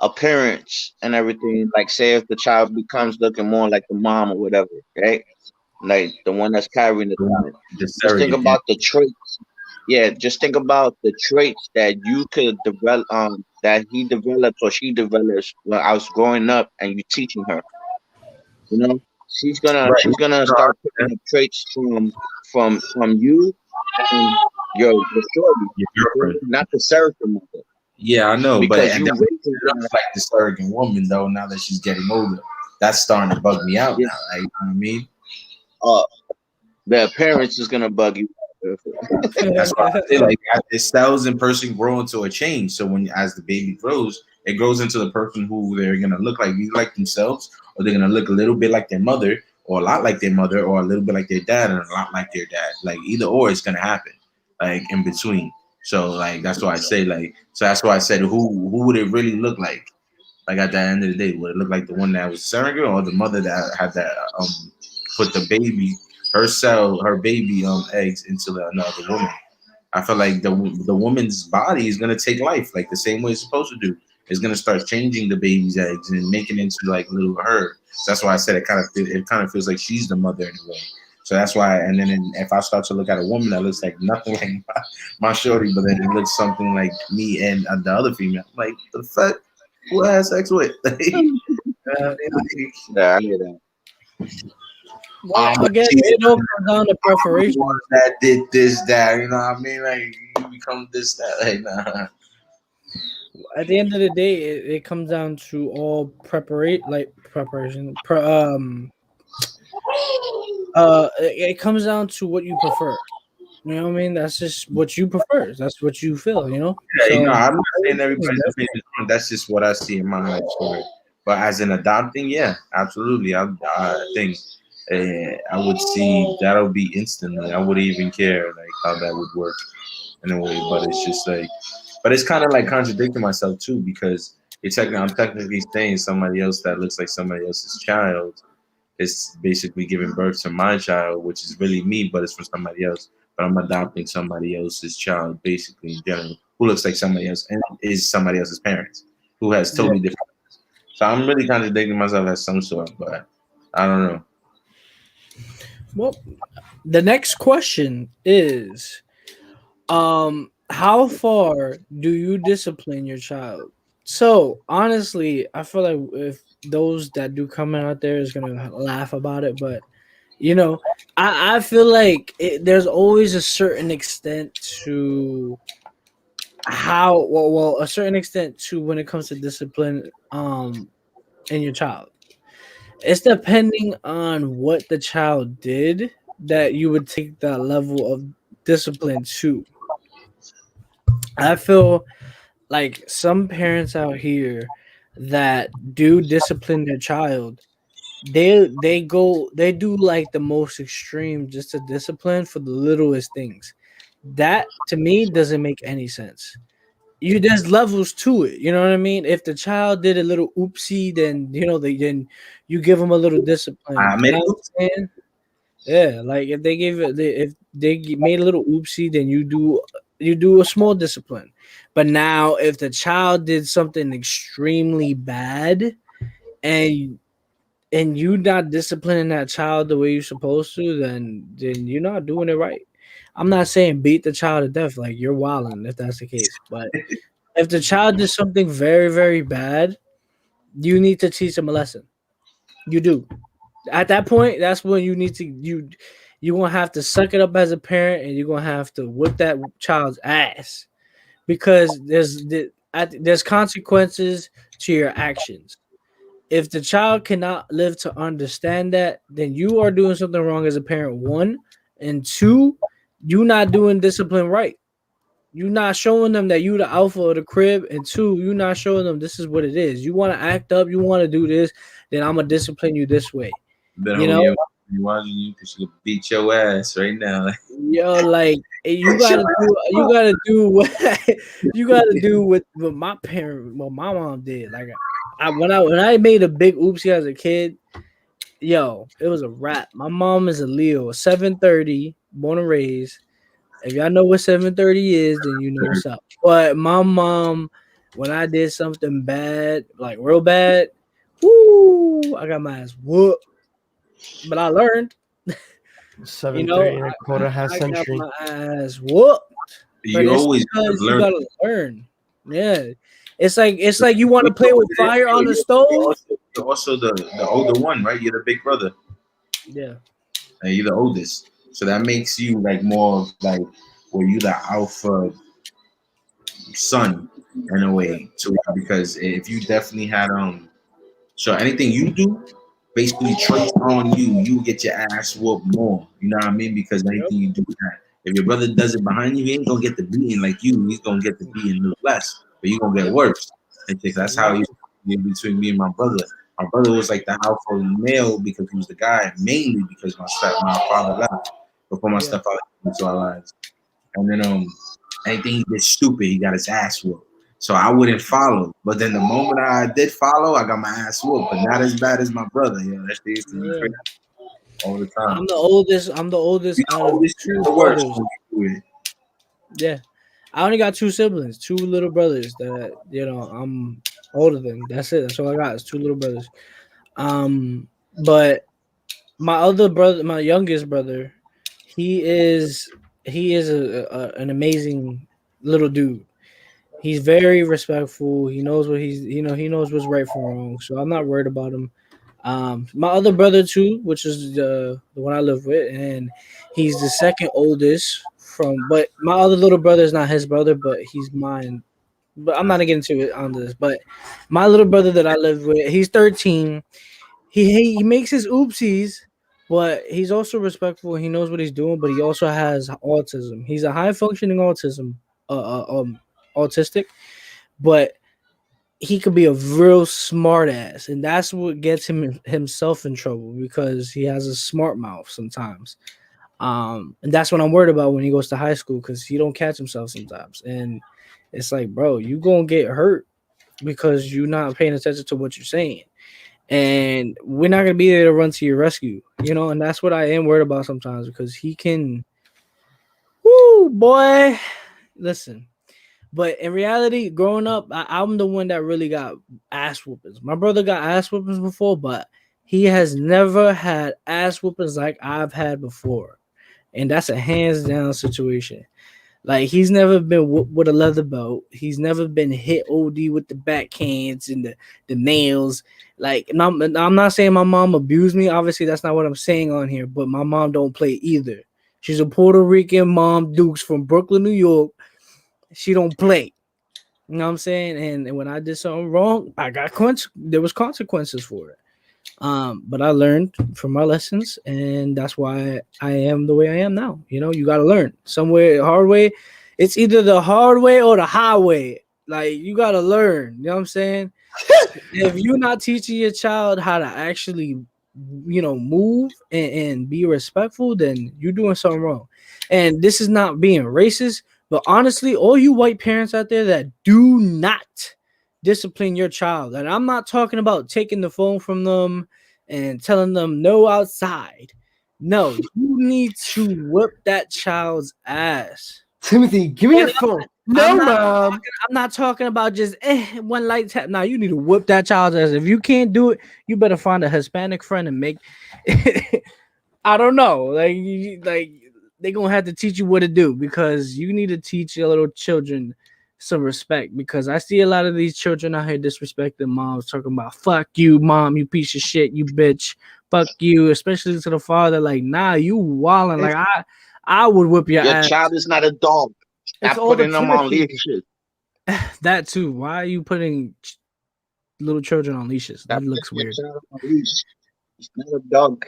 appearance and everything, like say if the child becomes looking more like the mom or whatever, right? Like the one that's carrying the child. The Just think surrogate. about the traits. Yeah, just think about the traits that you could develop, that he develops or she develops when I was growing up, and you teaching her. You know, Right. she's gonna No, I start picking up traits from you and your shorty, your you feel me? girlfriend. Not the surrogate mother, Yeah, I know, but because that you raising looks her. like the surrogate woman though. Now that she's getting older, that's starting to bug me out Yeah, now. Like, you know what I mean? uh, the appearance is gonna bug you. That's why I say like the cells in person grow into a change. So when as the baby grows, it grows into the person who they're gonna look like, either like themselves, or they're gonna look a little bit like their mother, or a lot like their mother, or a little bit like their dad, and a lot like their dad. Like either or, it's gonna happen. Like in between. So like that's why I say like so that's why I said who would it really look like? Like at the end of the day, would it look like the one that was surrogate or the mother that had that put the baby her baby eggs into another woman? I feel like the woman's body is gonna take life like the same way it's supposed to do. It's gonna start changing the baby's eggs and making it into like little her. So that's why I said it kind of feels like she's the mother in a way. So that's why. And then if I start to look at a woman that looks like nothing like my shorty, but then it looks something like me and the other female, I'm like the fuck, who I had sex with? Yeah, I hear that. Well, again, it all comes down to preparation. One that did this, that, you know what I mean? Like you become this, that, like nah. At the end of the day, it comes down to all preparation. It comes down to what you prefer. You know what I mean? That's just what you prefer. That's what you feel. You know. Yeah, So I'm not saying everybody's opinion is wrong. That's just what I see in my life story. But as an adopting, yeah, absolutely. I think I would see that'll be instantly. I wouldn't even care like how that would work in a way. But it's just like, but it's kind of like contradicting myself too because I'm technically saying somebody else that looks like somebody else's child is basically giving birth to my child, which is really me, but it's for somebody else. But I'm adopting somebody else's child, basically in general, who looks like somebody else and is somebody else's parents, who has yeah. totally different. So I'm really contradicting myself as some sort, but I don't know. Well, the next question is, how far do you discipline your child? So honestly, I feel like if those that do comment out there is gonna laugh about it, but I feel like there's always a certain extent to a certain extent to when it comes to discipline in your child. It's depending on what the child did that you would take that level of discipline to. I feel like some parents out here that do discipline their child, they do like the most extreme just to discipline for the littlest things. That to me doesn't make any sense. There's levels to it. You know what I mean? If the child did a little oopsie, then then you give them a little discipline. I You made know it. what I'm saying? Yeah, like if they gave it, if made a little oopsie, then you do a small discipline. But now, if the child did something extremely bad, and you not disciplining that child the way you're supposed to, then you're not doing it right. I'm not saying beat the child to death, like you're wilding if that's the case. But if the child did something very, very bad, you need to teach them a lesson. You do. At that point, that's when you need to you're gonna have to suck it up as a parent, and you're gonna have to whip that child's ass because there's consequences to your actions. If the child cannot live to understand that, then you are doing something wrong as a parent. One and two, you not doing discipline right. You not showing them that you the alpha of the crib, and two, you not showing them this is what it is. You want to act up, you want to do this, then I'm gonna discipline you this way. Better You hold know, you watching you because she could beat your ass right now. yo, like you gotta do what you gotta do what what my mom did. Like when I made a big oopsie as a kid, yo, it was a wrap. My mom is a Leo, 730, born and raised. If y'all know what 730 is, then you know what's up. But my mom, when I did something bad, like real bad, whoo, I got my ass whooped. But I learned, you know, 7:30 and a quarter half I got century. my ass whooped. But You it's always because you learn. gotta learn. Yeah. It's like you want to play with fire on the stove. You're also the older one, right? You're the big brother. Yeah. And you're the oldest. So that makes you like more of like were you the alpha son in a Yeah. way too because if you definitely had so anything you do basically trace on you, you get your ass whooped more. You know what I mean? Because Yep. anything you do that. If your brother does it behind you, he ain't gonna get the beating like you. He's gonna get the beating a little less, but you're gonna get worse. And that's how Exactly. he's between me and my brother. My brother was like the alpha male because he was the guy, mainly because my father left before my Yeah. stepfather came into our lives. And then anything he did stupid, he got his ass whooped. So I wouldn't follow. But then the moment I did follow, I got my ass whooped. But not as bad as my brother. You know, that shit used to be Yeah. crazy all the time. I'm the oldest. I'm the oldest You out know, of this is two the worst brothers. when you do it. Yeah. I only got two siblings, two little brothers that I'm older than. That's it. That's all I got. Is two little brothers. But my other brother, my youngest brother, he is an amazing little dude. He's very respectful. He knows what he knows what's right from wrong. So I'm not worried about him. My other brother too, which is the one I live with, and he's the second oldest from. But my other little brother is not his brother, but he's mine. But I'm not gonna get into it on this. But my little brother that I live with, he's 13. He makes his oopsies, but he's also respectful. He knows what he's doing, but he also has autism. He's a high functioning autistic, but he could be a real smart ass, and that's what gets himself in trouble because he has a smart mouth sometimes. And that's what I'm worried about when he goes to high school because he don't catch himself sometimes, and it's like, bro, you gonna get hurt because you're not paying attention to what you're saying, and we're not gonna be there to run to your rescue, and that's what I am worried about sometimes because he can, whoo, boy, listen. But in reality, growing up, I'm the one that really got ass whoopings. My brother got ass whoopings before, but he has never had ass whoopings like I've had before. And that's a hands down situation. Like he's never been whooped with a leather belt. He's never been hit OD with the backhands and the nails. Like, and I'm not saying my mom abused me. Obviously, that's not what I'm saying on here. But my mom don't play either. She's a Puerto Rican mom, Dukes from Brooklyn, New York. She don't play. You know what I'm saying? And when I did something wrong, I got there was consequences for it. But I learned from my lessons, and that's why I am the way I am now. You know, you got to learn somewhere hard way. It's either the hard way or the highway. Like you got to learn. You know what I'm saying? If you're not teaching your child how to actually, move and be respectful, then you're doing something wrong. And this is not being racist, but honestly, all you white parents out there that do not discipline your child, and I'm not talking about taking the phone from them and telling them no outside. No, you need to whip that child's ass. Timothy, give me your And phone. I'm No, not mom. I'm not talking about just one light tap. Now you need to whip that child's ass. If you can't do it, you better find a Hispanic friend and make. I don't know, like they gonna have to teach you what to do because you need to teach your little children some respect. Because I see a lot of these children out here disrespecting moms, talking about "fuck you, mom, you piece of shit, you bitch, fuck you," especially to the father. Like, nah, you wildin'. Like I would whip your Your ass. child is not a dog. It's Stop all the putting them on Timothy. leashes. That too. Why are you putting little children on leashes? Stop That looks putting weird. your child on a leash. It's not a dog.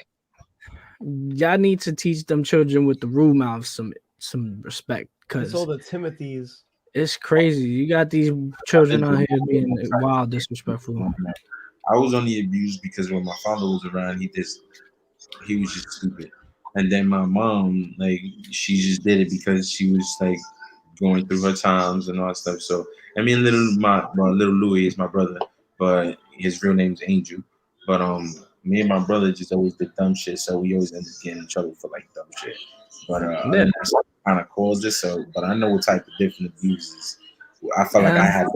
Y'all need to teach them children with the rude mouth some respect, It's all because the Timothys. it's crazy. You got these children out here being wild, disrespectful. I was only abused because when my father was around, he was just stupid. And then my mom, like, she just did it because she was like going through her times and all that stuff. So I mean, my little Louis is my brother, but his real name's Angel. But me and my brother just always did dumb shit, so we always ended up getting in trouble for like dumb shit. But Yeah. that's kind of caused it. So, but I know what type of different abuses. I felt like I had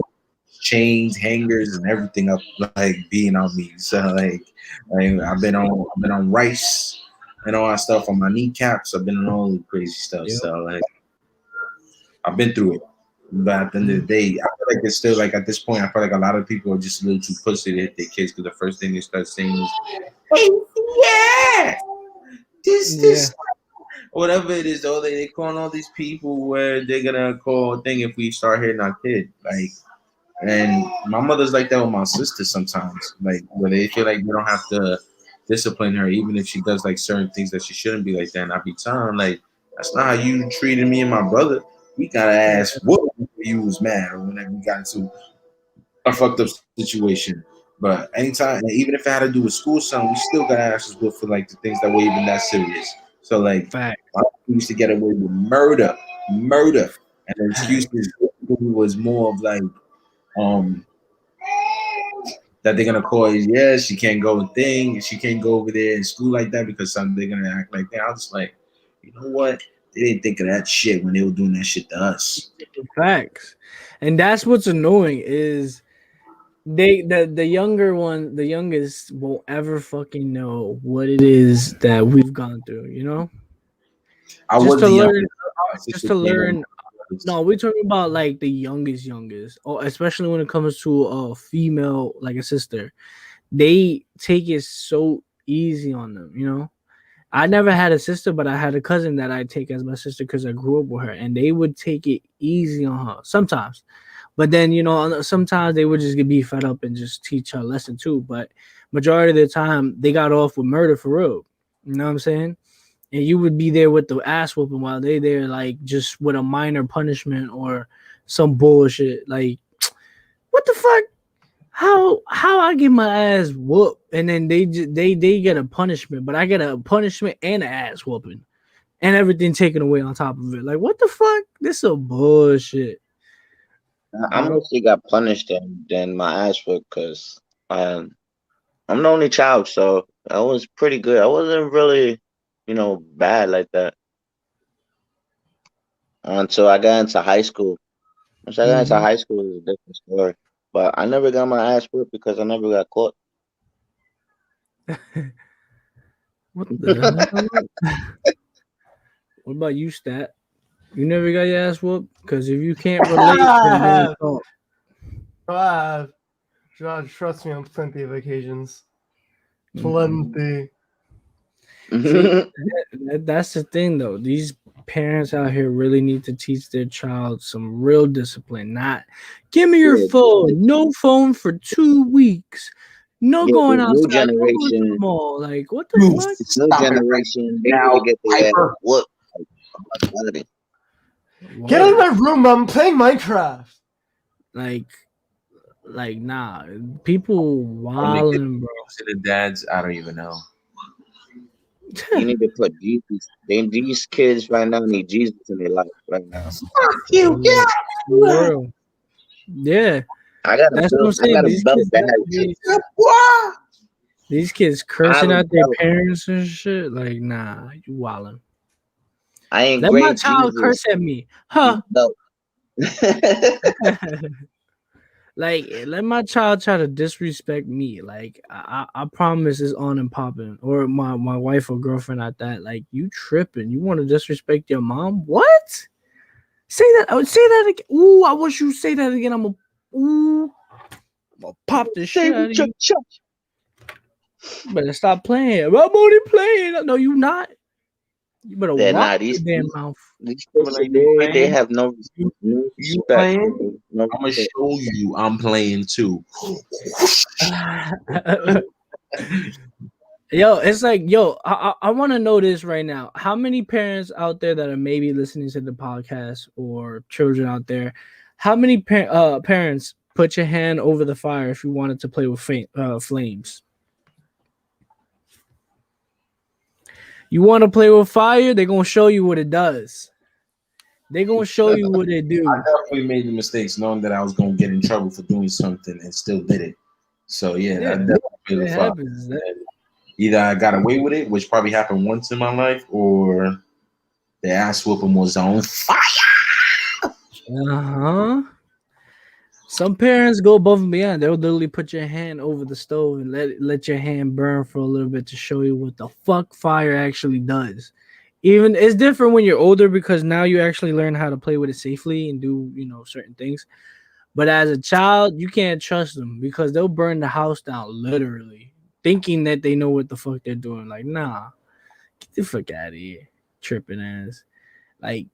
chains, hangers, and everything up like being on me. So like I've been on rice and all that stuff on my kneecaps. I've been on all the crazy stuff. Yep. So like I've been through it. But at the end of the day, I feel like it's still like at this point, I feel like a lot of people are just a little too pussy to hit their kids because the first thing they start saying is, "Hey, yeah, this, whatever it is." Though they calling all these people where they're gonna call a thing if we start hitting our kid, like. And my mother's like that with my sister sometimes, like where they feel like they don't have to discipline her, even if she does like certain things that she shouldn't be like that. And I be telling her, like, that's not how you treated me and my brother. We gotta ask what you was mad or whenever we got into a fucked up situation. But anytime, and even if it had to do with school, something, we still gotta ask us what for like the things that were even that serious. So like, Fact. we used to get away with murder, and the excuses was more of like um that they're gonna call is yeah, she can't go a thing, she can't go over there in school like that because some they're gonna act like that. I was like, you know what? They didn't think of that shit when they were doing that shit to us. Facts. And that's what's annoying is the younger one, the youngest won't ever fucking know what it is that we've gone through, you know? I Just was to the learn youngest. My just sister to came learn. over. No, we're talking about like the youngest, or especially when it comes to a female, like a sister. They take it so easy on them, you know. I never had a sister, but I had a cousin that I take as my sister because I grew up with her, and they would take it easy on her sometimes. But then, sometimes they would just be fed up and just teach her a lesson too. But majority of the time, they got off with murder for real. You know what I'm saying? And you would be there with the ass whooping while they there like just with a minor punishment or some bullshit. Like, what the fuck? How I get my ass whooped and then they get a punishment, but I get a punishment and an ass whooping and everything taken away on top of it. Like, what the fuck? This is bullshit. I mostly got punished than my ass whooped because I'm the only child, so I was pretty good. I wasn't really, bad like that until I got into high school. Once I got into high school, it was a different story. But I never got my ass whipped because I never got caught. What the hell? What about you, Stat? You never got your ass whooped? Because if you can't relate, then don't talk. God, trust me on plenty of occasions. Mhm. Plenty. See, that's the thing, though. These parents out here really need to teach their child some real discipline. Not give me your Yeah. phone, no phone for 2 weeks. No Yeah, going this new outside. No going to the generation, mall. Like, what the Dude, fuck? this new stop it right generation, they need now. to get their ass Hyper. whooped. Like, Get out of Word. my room, I'm playing Minecraft. Like, nah. People When they get wilding, bro. to the dads, I don't even know. you need to put Jesus. These kids right now need Jesus in their life right now. Fuck you, Yeah, get for real. Yeah, I got a that's what I'm belt. I saying. got a belt that has Jesus. These kids I have cursing a out their belt. parents and shit. Like, nah, you wildin'. I Let my engraved child Jesus curse at me, on huh? the belt. Like, let my child try to disrespect me. Like, I promise it's on and popping. Or my wife or girlfriend at that. Like, you tripping. You want to disrespect your mom? What? Say that. I would say that again. Ooh, I wish you say that again. I'm gonna pop the Say shit out of with your you. chest. You better stop playing. I'm only playing. No, you not. You better They're watch not. your damn mouth. These kids Like, you today, they playing? have no You respect. playing? No I'm gonna respect. show you I'm playing too. Yo, it's like, yo, I want to know this right now. How many parents out there that are maybe listening to the podcast or children out there, how many parents put your hand over the fire if you wanted to play with flames? You want to play with fire? They're going to show you what it does. They're going to show you what it do. I definitely made the mistakes knowing that I was gonna get in trouble for doing something and still did it. So yeah, Yeah, I definitely feel it the fire. happens. Either I got away with it, which probably happened once in my life, or the ass whooping was on fire. Uh-huh. Some parents go above and beyond. They'll literally put your hand over the stove and let your hand burn for a little bit to show you what the fuck fire actually does. Even it's different when you're older because now you actually learn how to play with it safely and do, certain things. But as a child, you can't trust them because they'll burn the house down literally, thinking that they know what the fuck they're doing. Like, nah, get the fuck out of here, tripping ass. Like,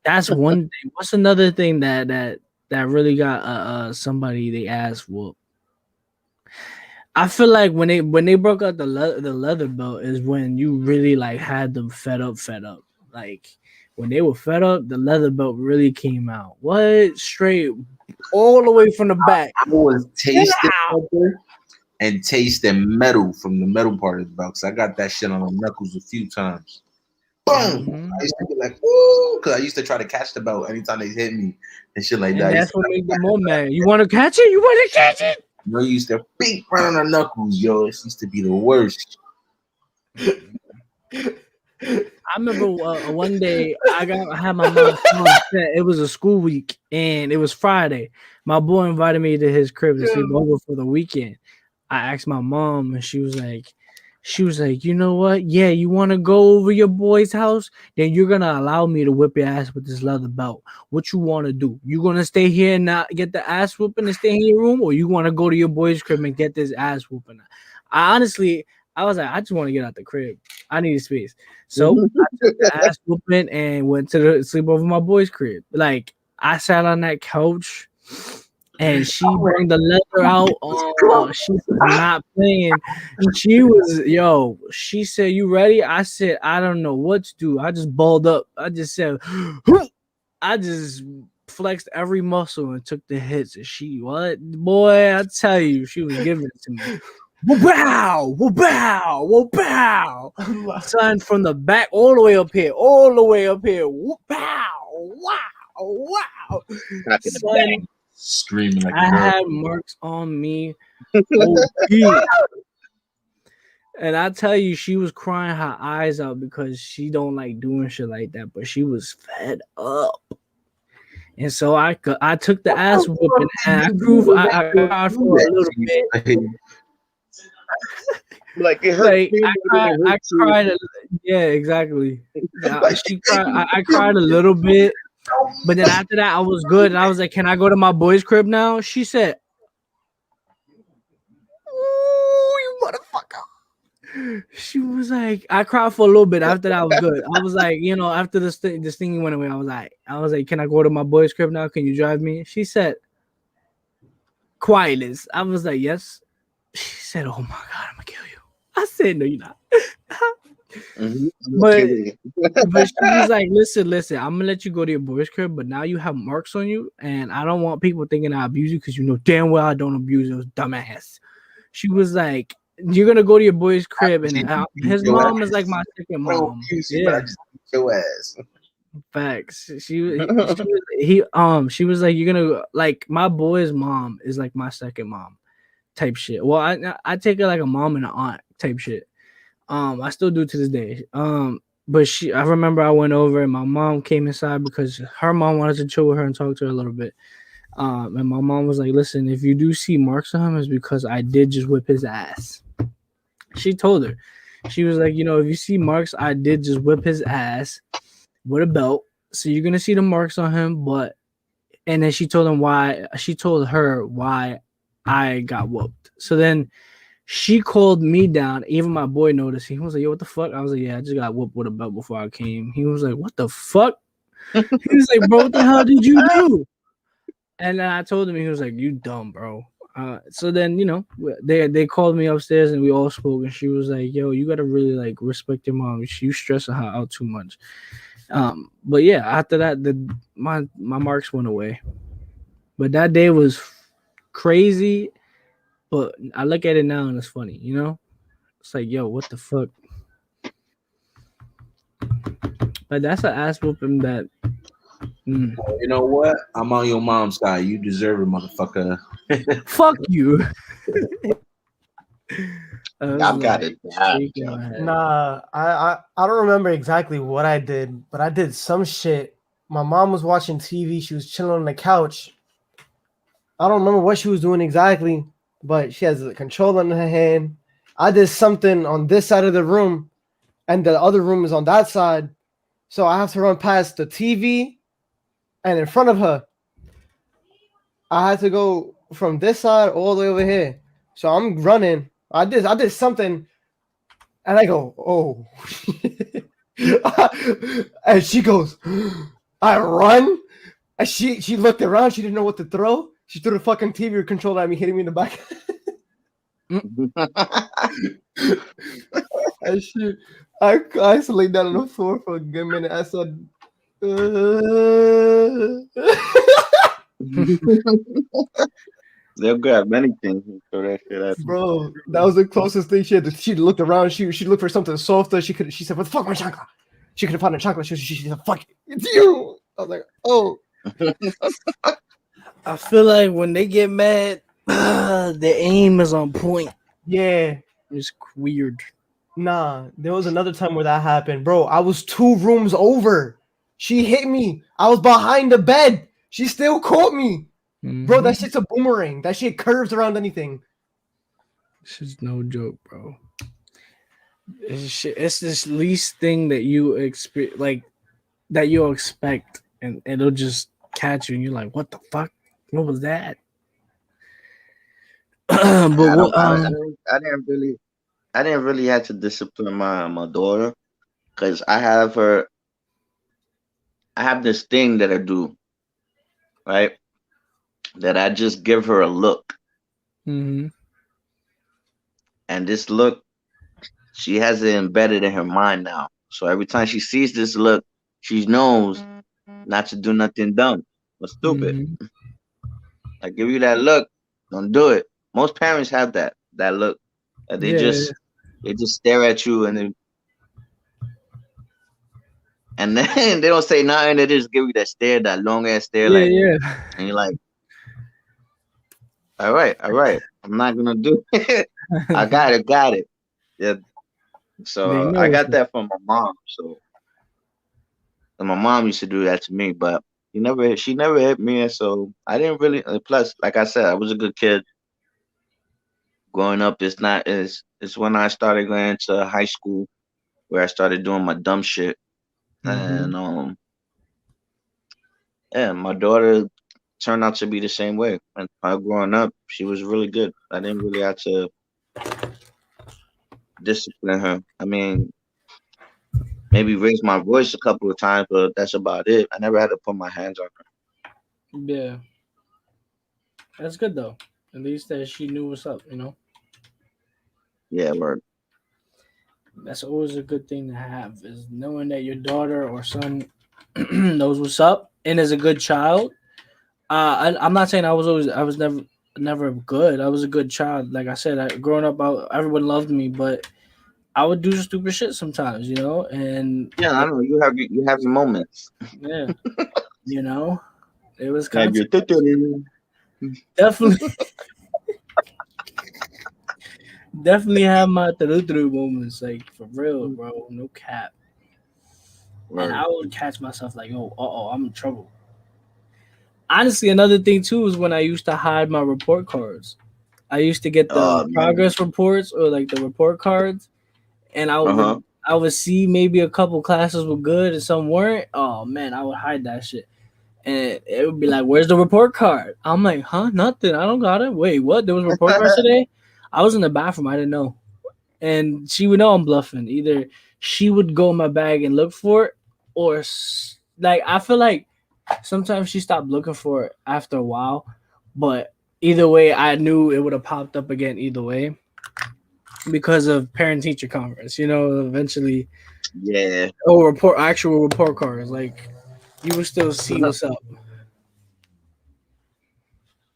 that's one thing. What's another thing that really got somebody they ass whooped? I feel like when they broke out the leather belt is when you really like had them fed up. Like when they were fed up, the leather belt really came out. What? Straight all the way from the back. I was tasting leather and tasting metal from the metal part of the belt. Cause I got that shit on the knuckles a few times. Boom! Mhm. I used to be like, ooh, because I used to try to catch the belt anytime they hit me and shit like And that. that's what made them more mad. You want to catch it? You want to catch it? You know, you used to beat right on the knuckles, yo. It used to be the worst. I remember one day I had my mom phone set. It was a school week and it was Friday. My boy invited me to his crib to sleep over for the weekend. I asked my mom and she was like, you know what? Yeah, you want to go over your boy's house? Then you're gonna allow me to whip your ass with this leather belt. What you want to do? You gonna stay here and not get the ass whooping and stay in your room, or you want to go to your boy's crib and get this ass whooping? I was like, I just want to get out the crib. I need space. So I took the ass whooping and went to the sleep over my boy's crib. Like I sat on that couch and she brought the leather out. She was not playing. She said, you ready? I said, I don't know what to do. I just balled up. I just said, I just flexed every muscle and took the hits. And what? Boy, I tell you, she was giving it to me. Wow, wow, wow. Son, from the back all the way up here. Wow, wow. Son, Screaming like I a girl. had marks on me. OP. And I tell you, she was crying her eyes out because she don't like doing shit like that, but she was fed up. And so I took the ass whooping and I cried for a little bit. Like it hurt. I cried. Yeah, exactly. I cried a little bit, but then after that, I was good. And I was like, "Can I go to my boy's crib now?" She said, "Ooh, you motherfucker." She was like, I cried for a little bit. After that, I was good. I was like, after this thing went away, I was like, "Can I go to my boy's crib now? Can you drive me?" She said, "Quietness." I was like, "Yes." She said, "Oh my God, I'm gonna kill you." I said, "No, you're not." Mhm. but but she was like, "Listen, I'm gonna let you go to your boy's crib, but now you have marks on you, and I don't want people thinking I abuse you because you know damn well I don't abuse those dumbass." She was like, "You're gonna go to your boy's crib, and his Your mom is ass. like my second I don't mom." abuse you, but I Yeah, just beat your ass. facts. She was like, "You're gonna like my boy's mom is like my second mom type shit." Well, I take her like a mom and an aunt type shit. I still do to this day. But I remember I went over and my mom came inside because her mom wanted to chill with her and talk to her a little bit. And my mom was like, "Listen, if you do see marks on him, it's because I did just whip his ass." She told her, she was like, "If you see marks, I did just whip his ass with a belt. So you're gonna see the marks on him, but." And then she told him why. She told her why I got whooped. So then she called me down. Even my boy noticed. He was like, "Yo, what the fuck?" I was like, "Yeah, I just got whooped with a belt before I came." He was like, "What the fuck?" He was like, "Bro, what the hell did you do?" And then I told him. He was like, "You dumb, bro." So then they called me upstairs and we all spoke. And she was like, "Yo, you gotta really like respect your mom. You stressing her out too much." But yeah, after that, my marks went away. But that day was crazy. But I look at it now and it's funny. It's like, yo, what the fuck? But that's an ass whooping that. Mm, You know what? I'm on your mom's side. You deserve it, motherfucker. fuck you. I was I've got like it down, shaking Joe. my head. Nah, I don't remember exactly what I did, but I did some shit. My mom was watching TV. She was chilling on the couch. I don't remember what she was doing exactly, but she has a controller in her hand. I did something on this side of the room, and the other room is on that side. So I have to run past the TV and in front of her. I had to go from this side all the way over here. So I'm running. I did something, and I go, oh. And she goes, I run. And she looked around. She didn't know what to throw. She threw the fucking TV controller at me, hitting me in the back. And I used to lay down on the floor for a good minute. I said, They'll grab anything and throw that shit at you. bro, that was the closest thing she had. She looked around. She looked for something softer. She said, "What the fuck, my chocolate?" She could have found a chocolate. She said, "Fuck, it's you." I was like, "Oh, I feel like when they get mad, their aim is on point. yeah." It's weird. Nah, there was another time where that happened, bro. I was 2 rooms over. She hit me. I was behind the bed. She still caught me, bro. That shit's a boomerang. That shit curves around anything. This is no joke, bro. It's this least thing that you expect, like that you'll expect, and it'll just catch you, and you're like, "What the fuck? What was that?" But I what? don't. I didn't really have to discipline my daughter because I have her. I have this thing that I do, right? That I just give her a look, Mm-hmm. and this look, she has it embedded in her mind now. So every time she sees this look, she knows not to do nothing dumb or stupid. Mm-hmm. I give you that look, don't do it. Most parents have that look. They Yeah, just stare at you and then they don't say nothing. They just give you that stare, that long ass stare, yeah, like, yeah. and you're like, all right, I'm not gonna do it. I got it. Yeah. They So I know it's got that from my mom. So and my mom used to do that to me, but she never hit me, and so I didn't really. Plus, like I said, I was a good kid growing up. It's when I started going to high school where I started doing my dumb shit, mm-hmm. and yeah, my daughter turned out to be the same way. And her growing up, she was really good. I didn't really have to discipline her. I mean, maybe raise my voice a couple of times, but that's about it. I never had to put my hands on her. Yeah. That's good though. At least that she knew what's up. Yeah, word. That's always a good thing to have, is knowing that your daughter or son knows what's up and is a good child. I'm not saying I was never good. I was a good child. Like I said, growing up, everyone loved me, but I would do stupid shit sometimes, and Yeah, I know you have your moments. yeah, it was You have your consequences. Definitely, definitely have my through moments, like for real, bro, no cap. And I would catch myself like, oh, I'm in trouble. Honestly, another thing too is when I used to hide my report cards. I used to get the progress reports or like the report cards, and I would see maybe a couple classes were good and some weren't. Oh man, I would hide that shit, and it would be like, "Where's the report card?" I'm like, "Huh? Nothing. I don't got it. Wait, what? There was report cards today?" I was in the bathroom. I didn't know, and she would know I'm bluffing. Either she would go in my bag and look for it, or like I feel like sometimes she stopped looking for it after a while, but either way, I knew it would have popped up again either way because of parent teacher conference. Eventually, Yeah. or actual report cards. Like you would still see what's up.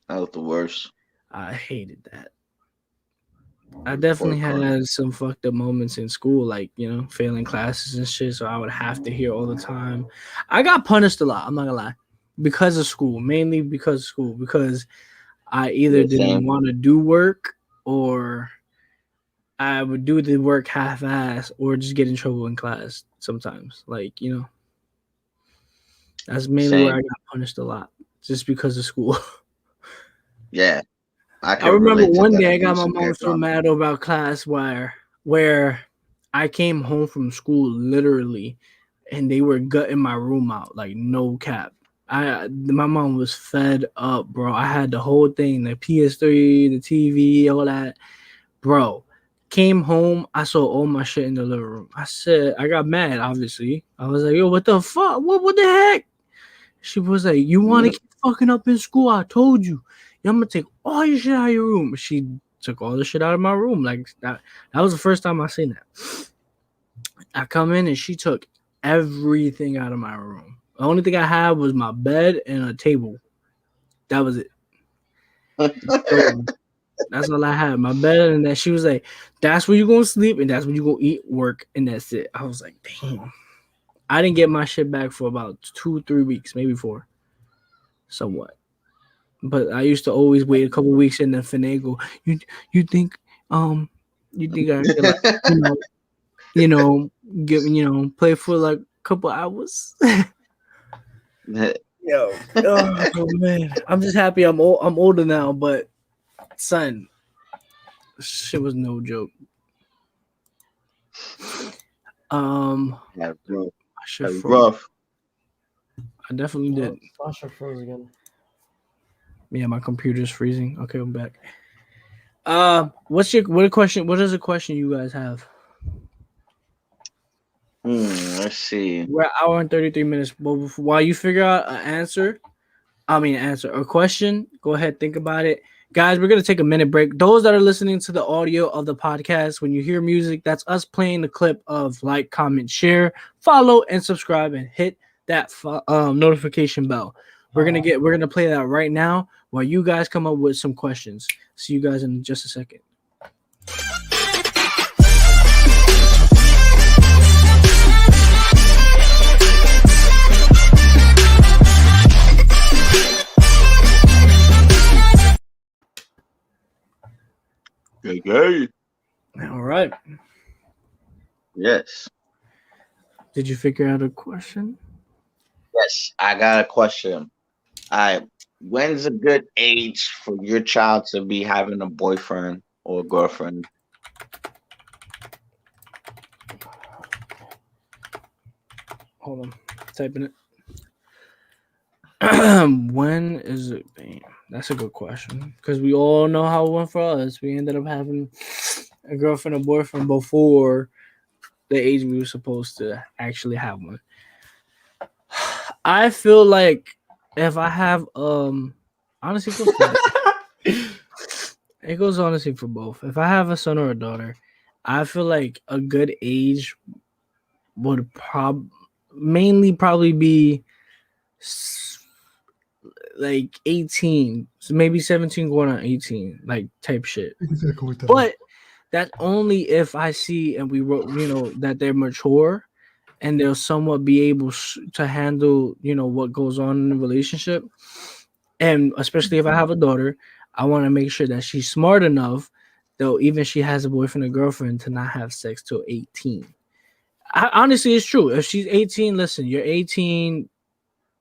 That was the worst. I hated that. I definitely had some fucked up moments in school, like failing classes and shit. So I would have to hear all the time. I got punished a lot. I'm not gonna lie, because of school, mainly because of school, because I either didn't want to do work or I would do the work half-ass or just get in trouble in class sometimes. Like, that's mainly where I got punished a lot, just because of school. Yeah. I remember one day I got my mom so mad about class where I came home from school literally and they were gutting my room out, like no cap. My mom was fed up, bro. I had the whole thing, the PS3, the TV, all that. Bro, came home, I saw all my shit in the living room. I got mad, obviously. I was like, yo, what the fuck? What the heck? She was like, you want to keep fucking up in school? I told you. I'm going to take all your shit out of your room. She took all the shit out of my room. Like, that was the first time I seen that. I come in and she took everything out of my room. The only thing I had was my bed and a table. That was it. That's all I had. My bed, and that she was like, that's where you're going to sleep and that's where you're going to eat, work, and that's it. I was like, damn. I didn't get my shit back for about 2-3 weeks, maybe 4. Somewhat. But I used to always wait a couple weeks and then finagle. You think I could like, play for like a couple hours? Yo, oh man, I'm just happy I'm older now, but son, shit was no joke. That was rough. I definitely did. Sasha froze again. Yeah, my computer's freezing. Okay, I'm back. What is a question you guys have? Let's see. We're an hour and 33 minutes. But while you figure out a question, go ahead, think about it. Guys, we're going to take a minute break. Those that are listening to the audio of the podcast, when you hear music, that's us playing the clip of like, comment, share, follow, and subscribe, and hit that notification bell. We're gonna play that right now while you guys come up with some questions. See you guys in just a second. Okay. All right. Yes. Did you figure out a question? Yes, I got a question. All right. When's a good age for your child to be having a boyfriend or a girlfriend? Hold on. Typing it. When is it? Damn, that's a good question. Because we all know how it went for us. We ended up having a girlfriend or boyfriend before the age we were supposed to actually have one. I feel like if I have honestly it goes honestly for both. If I have a son or a daughter, I feel like a good age would mainly probably be like 18, so maybe 17 going on 18, like type shit. But that's only if I see and we wrote, that they're mature and they'll somewhat be able to handle, what goes on in the relationship. And especially if I have a daughter, I want to make sure that she's smart enough, though, even she has a boyfriend or girlfriend, to not have sex till 18. Honestly, it's true. If she's 18, listen, you're 18.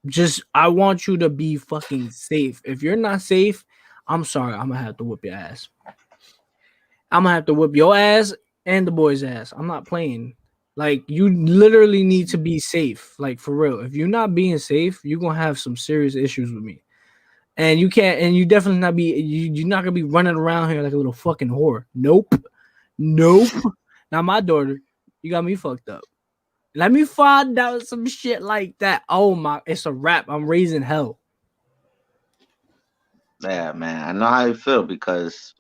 Just, I want you to be fucking safe. If you're not safe, I'm sorry. I'm going to have to whip your ass. I'm going to have to whip your ass and the boy's ass. I'm not playing. Like, you literally need to be safe. Like, for real. If you're not being safe, you're going to have some serious issues with me. And you can't, and you definitely not be, you're not going to be running around here like a little fucking whore. Nope. Now, my daughter, you got me fucked up. Let me find out some shit like that. Oh my, it's a wrap. I'm raising hell. Yeah, man. I know how you feel because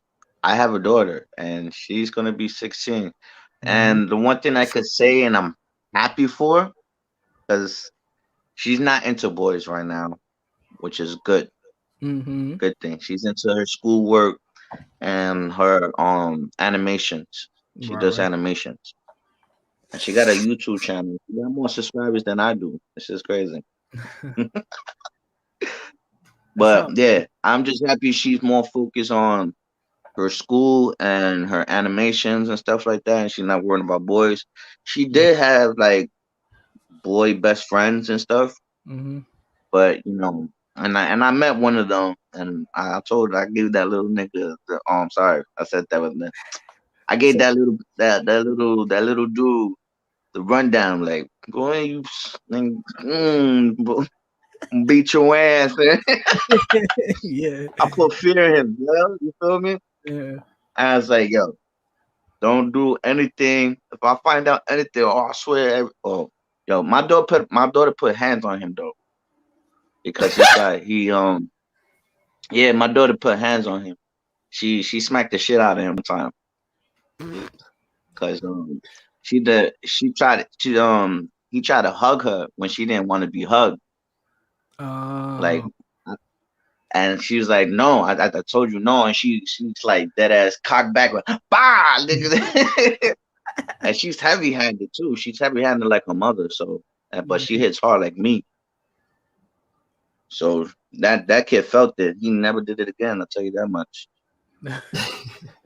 I have a daughter and she's gonna be 16. And the one thing I could say, and I'm happy for, because she's not into boys right now, which is good. Mm-hmm. Good thing. She's into her schoolwork and her animations. She does Right. animations. And she got a YouTube channel. She got more subscribers than I do. This is crazy. That's not. But yeah, I'm just happy she's more focused on her school and her animations and stuff like that. And she's not worrying about boys. She did have like boy best friends and stuff, Mm-hmm. but and I met one of them, and I told her I gave that little nigga the sorry, I said that with me. I gave that little dude the rundown, like, boy, beat your ass, man. Yeah. I put fear in him, yo. You feel me? Yeah. I was like, yo, don't do anything. If I find out anything, I swear, yo, my daughter put hands on him though, because yeah, my daughter put hands on him. She smacked the shit out of him one time, because he tried to hug her when she didn't want to be hugged, like, Uh, and she was like, no, I told you no, and she's like dead ass cocked back like, bah, nigga. And she's heavy handed too. She's heavy handed like her mother, so but she hits hard like me. So that kid felt it. He never did it again. I'll tell you that much.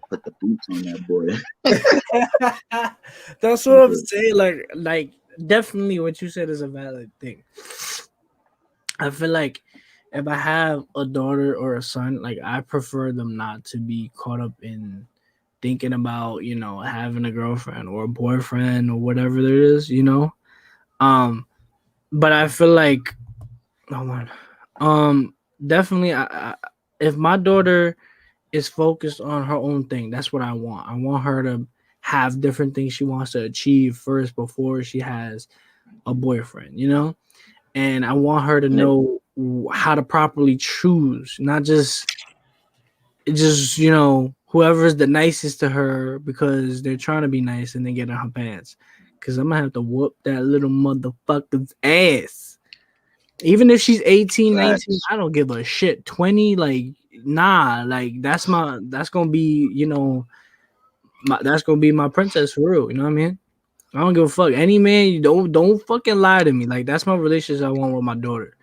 Put the boots on that boy. that's what I'm saying. Like definitely what you said is a valid thing. I feel like if I have a daughter or a son, like I prefer them not to be caught up in thinking about, having a girlfriend or a boyfriend or whatever there is. But I feel like, hold on. Definitely, if my daughter is focused on her own thing, that's what I want. I want her to have different things she wants to achieve first before she has a boyfriend. And I want her to know how to properly choose, not just whoever's the nicest to her because they're trying to be nice and they get in her pants. Because I'm gonna have to whoop that little motherfucker's ass. Even if she's 18, 19, I don't give a shit. 20, like, nah, like that's gonna be, that's gonna be my princess for real. You know what I mean? I don't give a fuck. Any man, you don't fucking lie to me. Like that's my relationship I want with my daughter.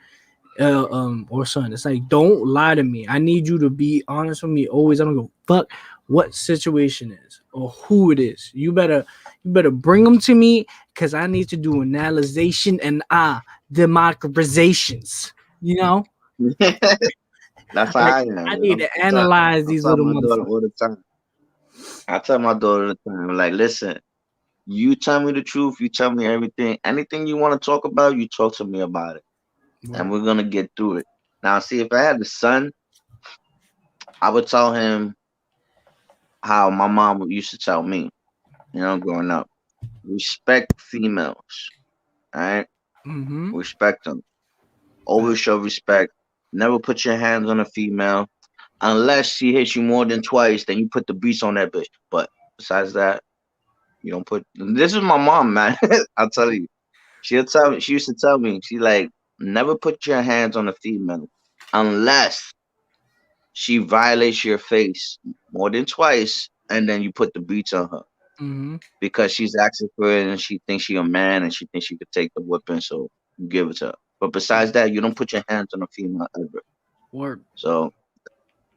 Or son. It's like, don't lie to me. I need you to be honest with me always. I don't give a fuck what situation is or who it is. You better bring them to me because I need to do analyzation and democratizations. That's how Like, I am. I need to analyze these little my daughter motherfuckers. all the time. I tell my daughter all the time, like, listen, you tell me the truth, you tell me everything. Anything you want to talk about, you talk to me about it. And we're gonna get through it. Now, see, if I had a son, I would tell him how my mom used to tell me, growing up. Respect females, all right? Mm-hmm. Respect them. Always show respect. Never put your hands on a female unless she hits you more than twice. Then you put the beats on that bitch. But besides that, You don't put. This is my mom, man. I'll tell you. She'll tell me. She used to tell me. She like never put your hands on a female unless she violates your face more than twice, and then you put the beats on her Mm-hmm. because she's asking for it and she thinks she a man and she thinks she could take the whipping, so you give it to her. But besides that, you don't put your hands on a female ever. Work. So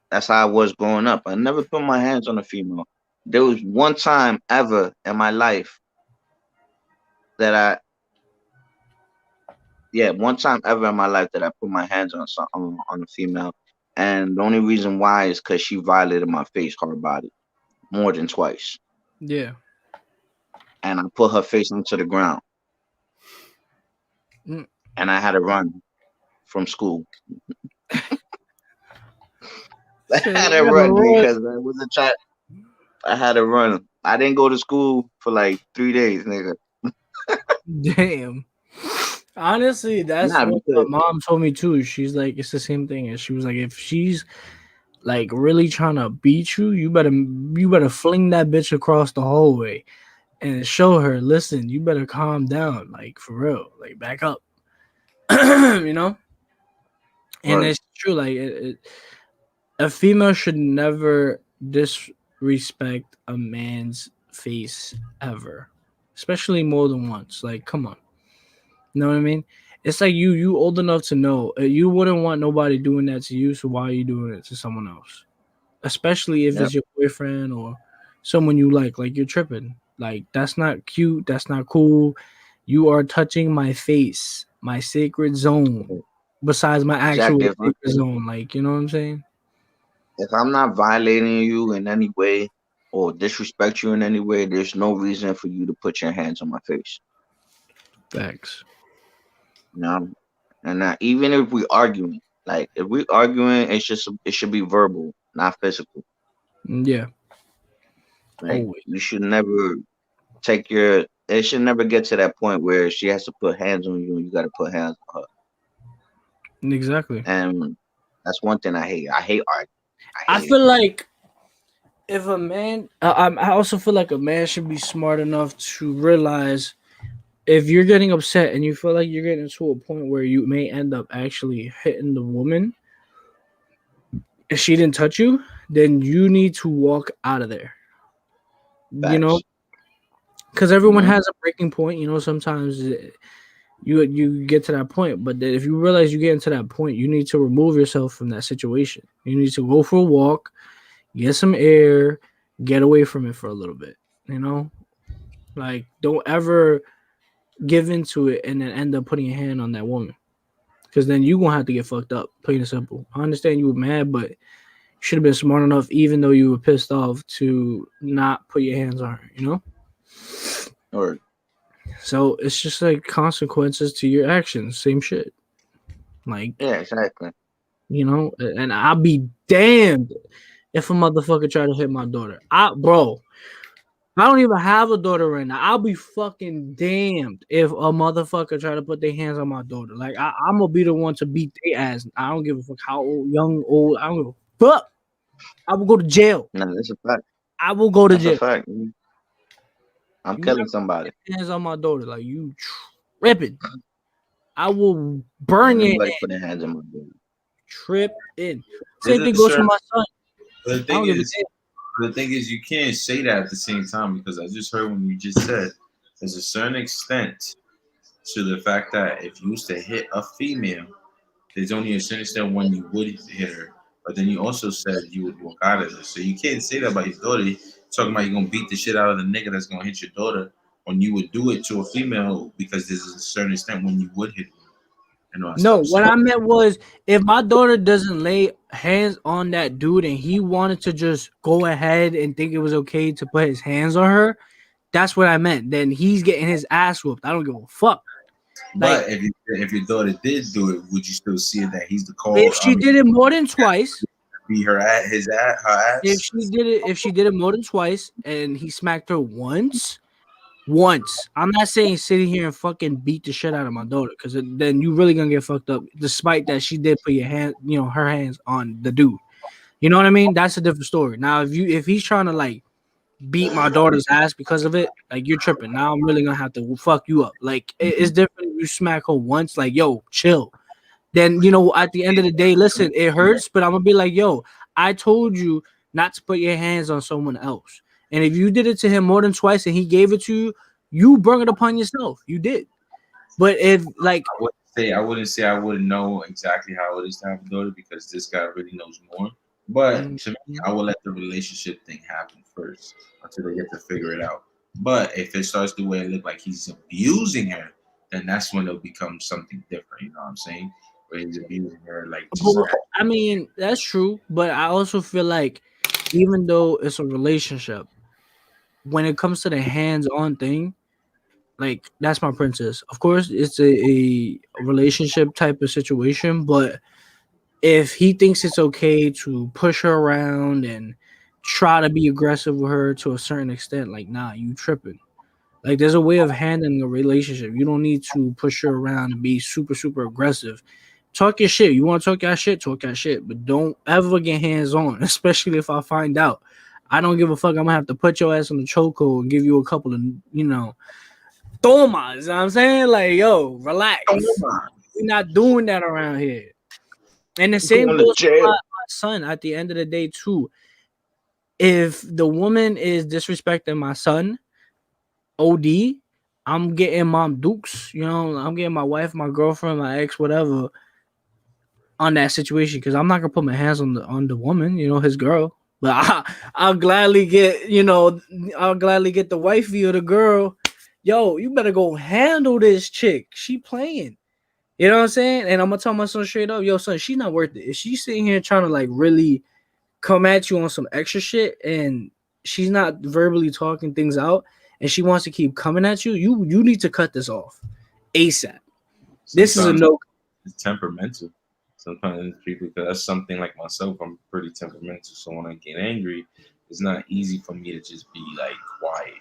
that's how I was growing up. I never put my hands on a female. There was one time ever in my life that one time ever in my life that I put my hands on on a female, and the only reason why is because she violated my face, her body, more than twice, Yeah. and I put her face onto the ground, Mm. and I had to run from school. I Shit, had you to gotta run run. because I was a child. I had to run. I didn't go to school for like 3 days, nigga. Damn. Honestly, that's Nah, what my because mom told me too. She's like, it's the same thing. And she was like, if she's like really trying to beat you, you better fling that bitch across the hallway and show her, listen, you better calm down, like for real, like back up. You know? And Word. it's true, like a female should never disrespect a man's face ever, especially more than once. Like, come on. You know what I mean? It's like you old enough to know you wouldn't want nobody doing that to you, so why are you doing it to someone else? Especially if Yep. it's your boyfriend or someone you like you're tripping. Like that's not cute, that's not cool. You are touching my face, my sacred zone, besides my Exactly. actual sacred zone. Like, you know what I'm saying? If I'm not violating you in any way or disrespect you in any way, there's no reason for you to put your hands on my face. Facts. You know? And even if we arguing, like if we arguing, it should be verbal, not physical. Yeah. Like Always. you should never take your. It should never get to that point where she has to put hands on you and you got to put hands on her. Exactly. And that's one thing I hate. I hate arguing. I hate it. feel like if a man, I also feel like a man should be smart enough to realize if you're getting upset and you feel like you're getting to a point where you may end up actually hitting the woman, if she didn't touch you, then you need to walk out of there. You know, Facts. because everyone Hmm. has a breaking point. You know, sometimes you get to that point, but then if you realize you get into that point, you need to remove yourself from that situation. You need to go for a walk, get some air, get away from it for a little bit. You know, like don't ever give into it and then end up putting your hand on that woman. Because then you gonna have to get fucked up, plain and simple. I understand you were mad, but you should have been smart enough, even though you were pissed off, to not put your hands on her, you know? Or So it's just like consequences to your actions. Same shit. Like, yeah, exactly. you know, and I'll be damned if a motherfucker try to hit my daughter. Bro, I don't even have a daughter right now. I'll be fucking damned if a motherfucker try to put their hands on my daughter. Like I'm gonna be the one to beat their ass. I don't give a fuck how old, young, old. I don't give a fuck. I will go to jail. No, that's a fact. I will go to That's a jail. fact. I'm You killing never somebody. put your hands on my daughter. Like you tripping. I will burn And your nobody head. putting hands on my baby. Tripping. There's Same a thing goes for certain. my son. The I thing don't give a is, damn. the thing is, you can't say that at the same time because I just heard when you just said there's a certain extent to the fact that if you used to hit a female, there's only a certain extent when you would hit her. But then you also said you would walk out of it. So you can't say that about your daughter. You're talking about you're gonna beat the shit out of the nigga that's gonna hit your daughter when you would do it to a female because there's a certain extent when you would hit her and all that No, stuff. what So I meant was if my daughter doesn't lay hands on that dude and he wanted to just go ahead and think it was okay to put his hands on her, that's what I meant. Then he's getting his ass whooped. I don't give a fuck. Like but if your daughter did do it, would you still see it that he's the if call? she did it more than twice, Be her at his at her if ass. she did it more than twice and he smacked her once. I'm not saying sitting here and fucking beat the shit out of my daughter because then you really gonna get fucked up. Despite that, she did put her hands on the dude. You know what I mean? That's a different story. Now, if he's trying to like beat my daughter's ass because of it, like you're tripping. Now I'm really gonna have to fuck you up. Like it's different. If you smack her once, like yo, chill. Then at the end of the day, listen, it hurts, but I'm gonna be like, yo, I told you not to put your hands on someone else. And if you did it to him more than twice and he gave it to you, you brought it upon yourself. You did. But if like I wouldn't say I wouldn't know exactly how it is to have a daughter because this guy really knows more. But to me, I will let the relationship thing happen first until they get to figure it out. But if it starts the way it look like he's abusing her, then that's when it'll become something different. You know what I'm saying? Where he's abusing her, like just But, I mean, that's true, but I also feel like even though it's a relationship, when it comes to the hands-on thing, like that's my princess. Of course, it's a relationship type of situation, but if he thinks it's okay to push her around and try to be aggressive with her to a certain extent, like nah, you tripping. Like there's a way of handling a relationship. You don't need to push her around and be super, super aggressive. Talk your shit. You want to talk your shit, but don't ever get hands on, especially if I find out. I don't give a fuck. I'm gonna have to put your ass on the chokehold and give you a couple of, tomas. You know what I'm saying? Like, yo, relax. We're not doing that around here. And the same goes for my son at the end of the day, too. If the woman is disrespecting my son, OD, I'm getting mom dukes, I'm getting my wife, my girlfriend, my ex, whatever, on that situation because I'm not gonna put my hands on the woman, his girl. But I'll gladly get, I'll gladly get the wifey or the girl. Yo, you better go handle this chick. She playing. You know what I'm saying? And I'm gonna tell my son straight up, yo, son, she's not worth it. If she's sitting here trying to like really come at you on some extra shit and she's not verbally talking things out and she wants to keep coming at you, you need to cut this off ASAP. This is a no. It's temperamental. Sometimes people, because that's something like myself, I'm pretty temperamental. So when I get angry, it's not easy for me to just be like quiet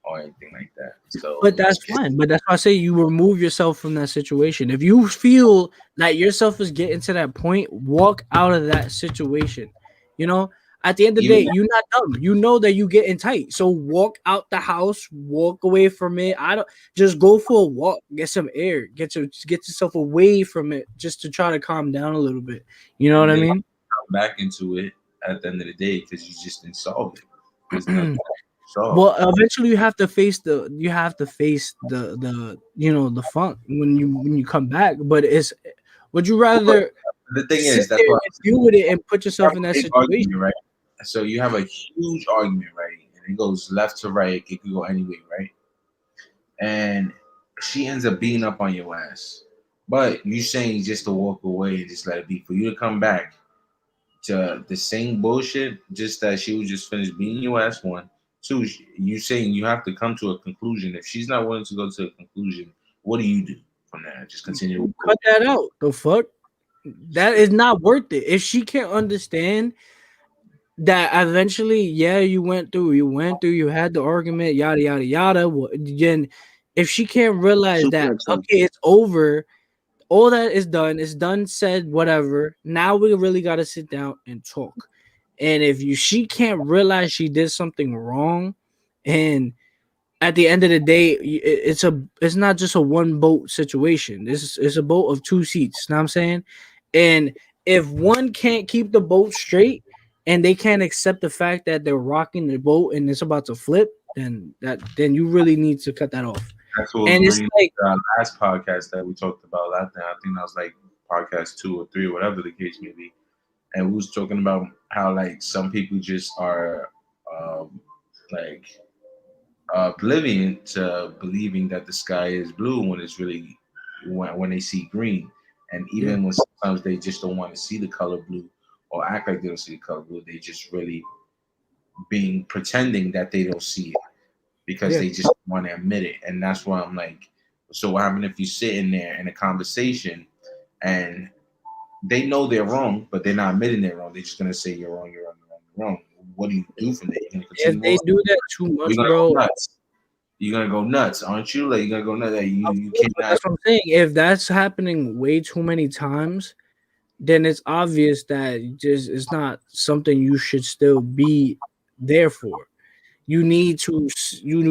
or anything like that. So, but that's fine. But that's why I say you remove yourself from that situation. If you feel that yourself is getting to that point, walk out of that situation. At the end of the day, you're not dumb. You know that you getting tight. So walk out the house, walk away from it. I don't just go for a walk, get some air, get yourself away from it just to try to calm down a little bit. You know what I mean? Come back into it at the end of the day because you just didn't solve it. There's nothing. Well, eventually you have to face the the funk when you come back. But would you rather the thing is that deal with it and put yourself in that situation, right? So you have a huge argument, right? And it goes left to right. It could go anyway, right? And she ends up beating up on your ass. But you saying just to walk away and just let it be. For you to come back to the same bullshit, just that she was just finished beating your ass, one. Two, you saying you have to come to a conclusion. If she's not willing to go to a conclusion, what do you do from there? Just continue. Cut that out. The fuck? That is not worth it. If she can't understand that eventually, yeah, you went through, you had the argument, yada yada yada. Then, if she can't realize that, okay, it's over, all that is done, said, whatever. Now we really got to sit down and talk. And if she can't realize she did something wrong, and at the end of the day, it's not just a one boat situation. It's a boat of two seats. You know what I'm saying? And if one can't keep the boat straight and they can't accept the fact that they're rocking the boat and it's about to flip, then you really need to cut that off. That's what and it's like last podcast that we talked about. I think that was like podcast 2 or 3 or whatever the case may be. And we was talking about how like some people just are like oblivion to believing that the sky is blue when it's really when they see green. And even when sometimes they just don't want to see the color blue or act like they don't see the color blue, they just really pretending that they don't see it because they just want to admit it. And that's why I'm like, so what happens if you sit in there in a conversation and they know they're wrong, but they're not admitting they're wrong. They're just gonna say you're wrong, you're wrong, you're wrong, you're wrong. What do you do from there? If they do that too much, bro, you're gonna go nuts, aren't you? Like you're gonna go nuts. Like, you can't. That's what I'm saying. If that's happening way too many times, then it's obvious that it's not something you should still be there for. you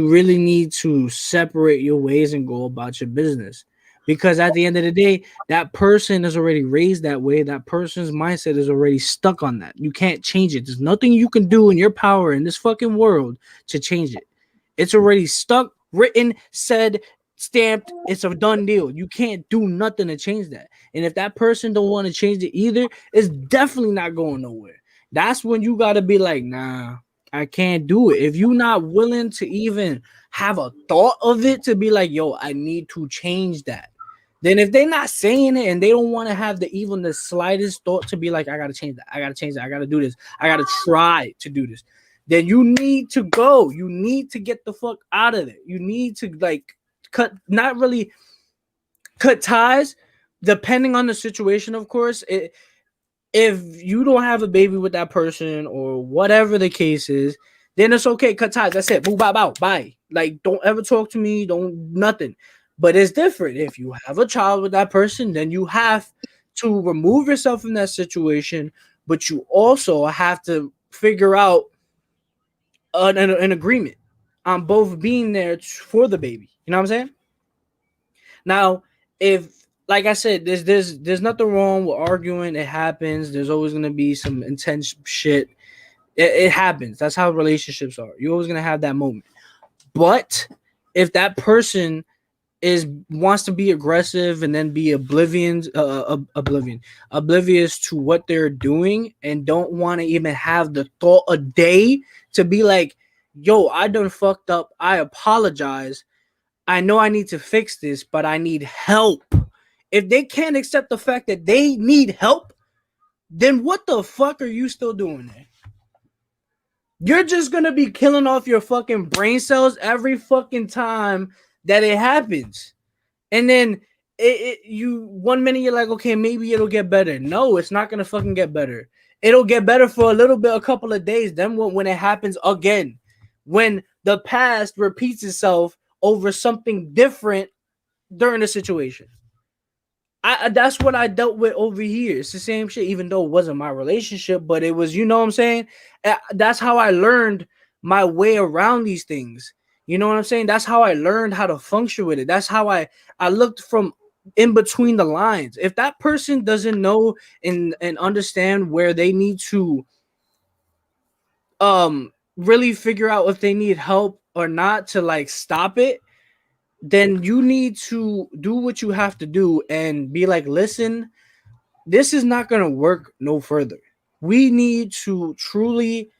really need to separate your ways and go about your business. Because at the end of the day, that person is already raised that way. That person's mindset is already stuck on that. You can't change it. There's nothing you can do in your power in this fucking world to change it. It's already stuck, written, said, stamped. It's a done deal. You can't do nothing to change that. And if that person don't want to change it either, it's definitely not going nowhere. That's when you got to be like, nah, I can't do it. If you're not willing to even have a thought of it to be like, yo, I need to change that. Then if they're not saying it and they don't want to have even the slightest thought to be like, I gotta change that, I gotta change that, I gotta do this, I gotta try to do this, then you need to go. You need to get the fuck out of it. You need to like not really cut ties, depending on the situation, of course. If you don't have a baby with that person or whatever the case is, then it's okay. Cut ties. That's it. Boo, bow, bow, bye. Like, don't ever talk to me. Don't nothing. But it's different. If you have a child with that person, then you have to remove yourself from that situation. But you also have to figure out an agreement on both being there for the baby. You know what I'm saying? Now, if like I said, there's nothing wrong with arguing. It happens. There's always gonna be some intense shit. It happens. That's how relationships are. You're always gonna have that moment. But if that person wants to be aggressive and then be oblivious to what they're doing and don't want to even have the thought a day to be like, yo, I done fucked up. I apologize. I know I need to fix this, but I need help. If they can't accept the fact that they need help, then what the fuck are you still doing there? You're just going to be killing off your fucking brain cells every fucking time that it happens. And then you 1 minute you're like, okay, maybe it'll get better. No, it's not gonna fucking get better. It'll get better for a little bit, a couple of days. Then when it happens again, when the past repeats itself over something different during the situation. That's what I dealt with over here. It's the same shit, even though it wasn't my relationship, but it was, you know what I'm saying? That's how I learned my way around these things. You know what I'm saying? That's how I learned how to function with it. That's how I looked from in between the lines. If that person doesn't know and understand where they need to really figure out if they need help or not to like stop it, then you need to do what you have to do and be like, listen, this is not going to work no further. We need to truly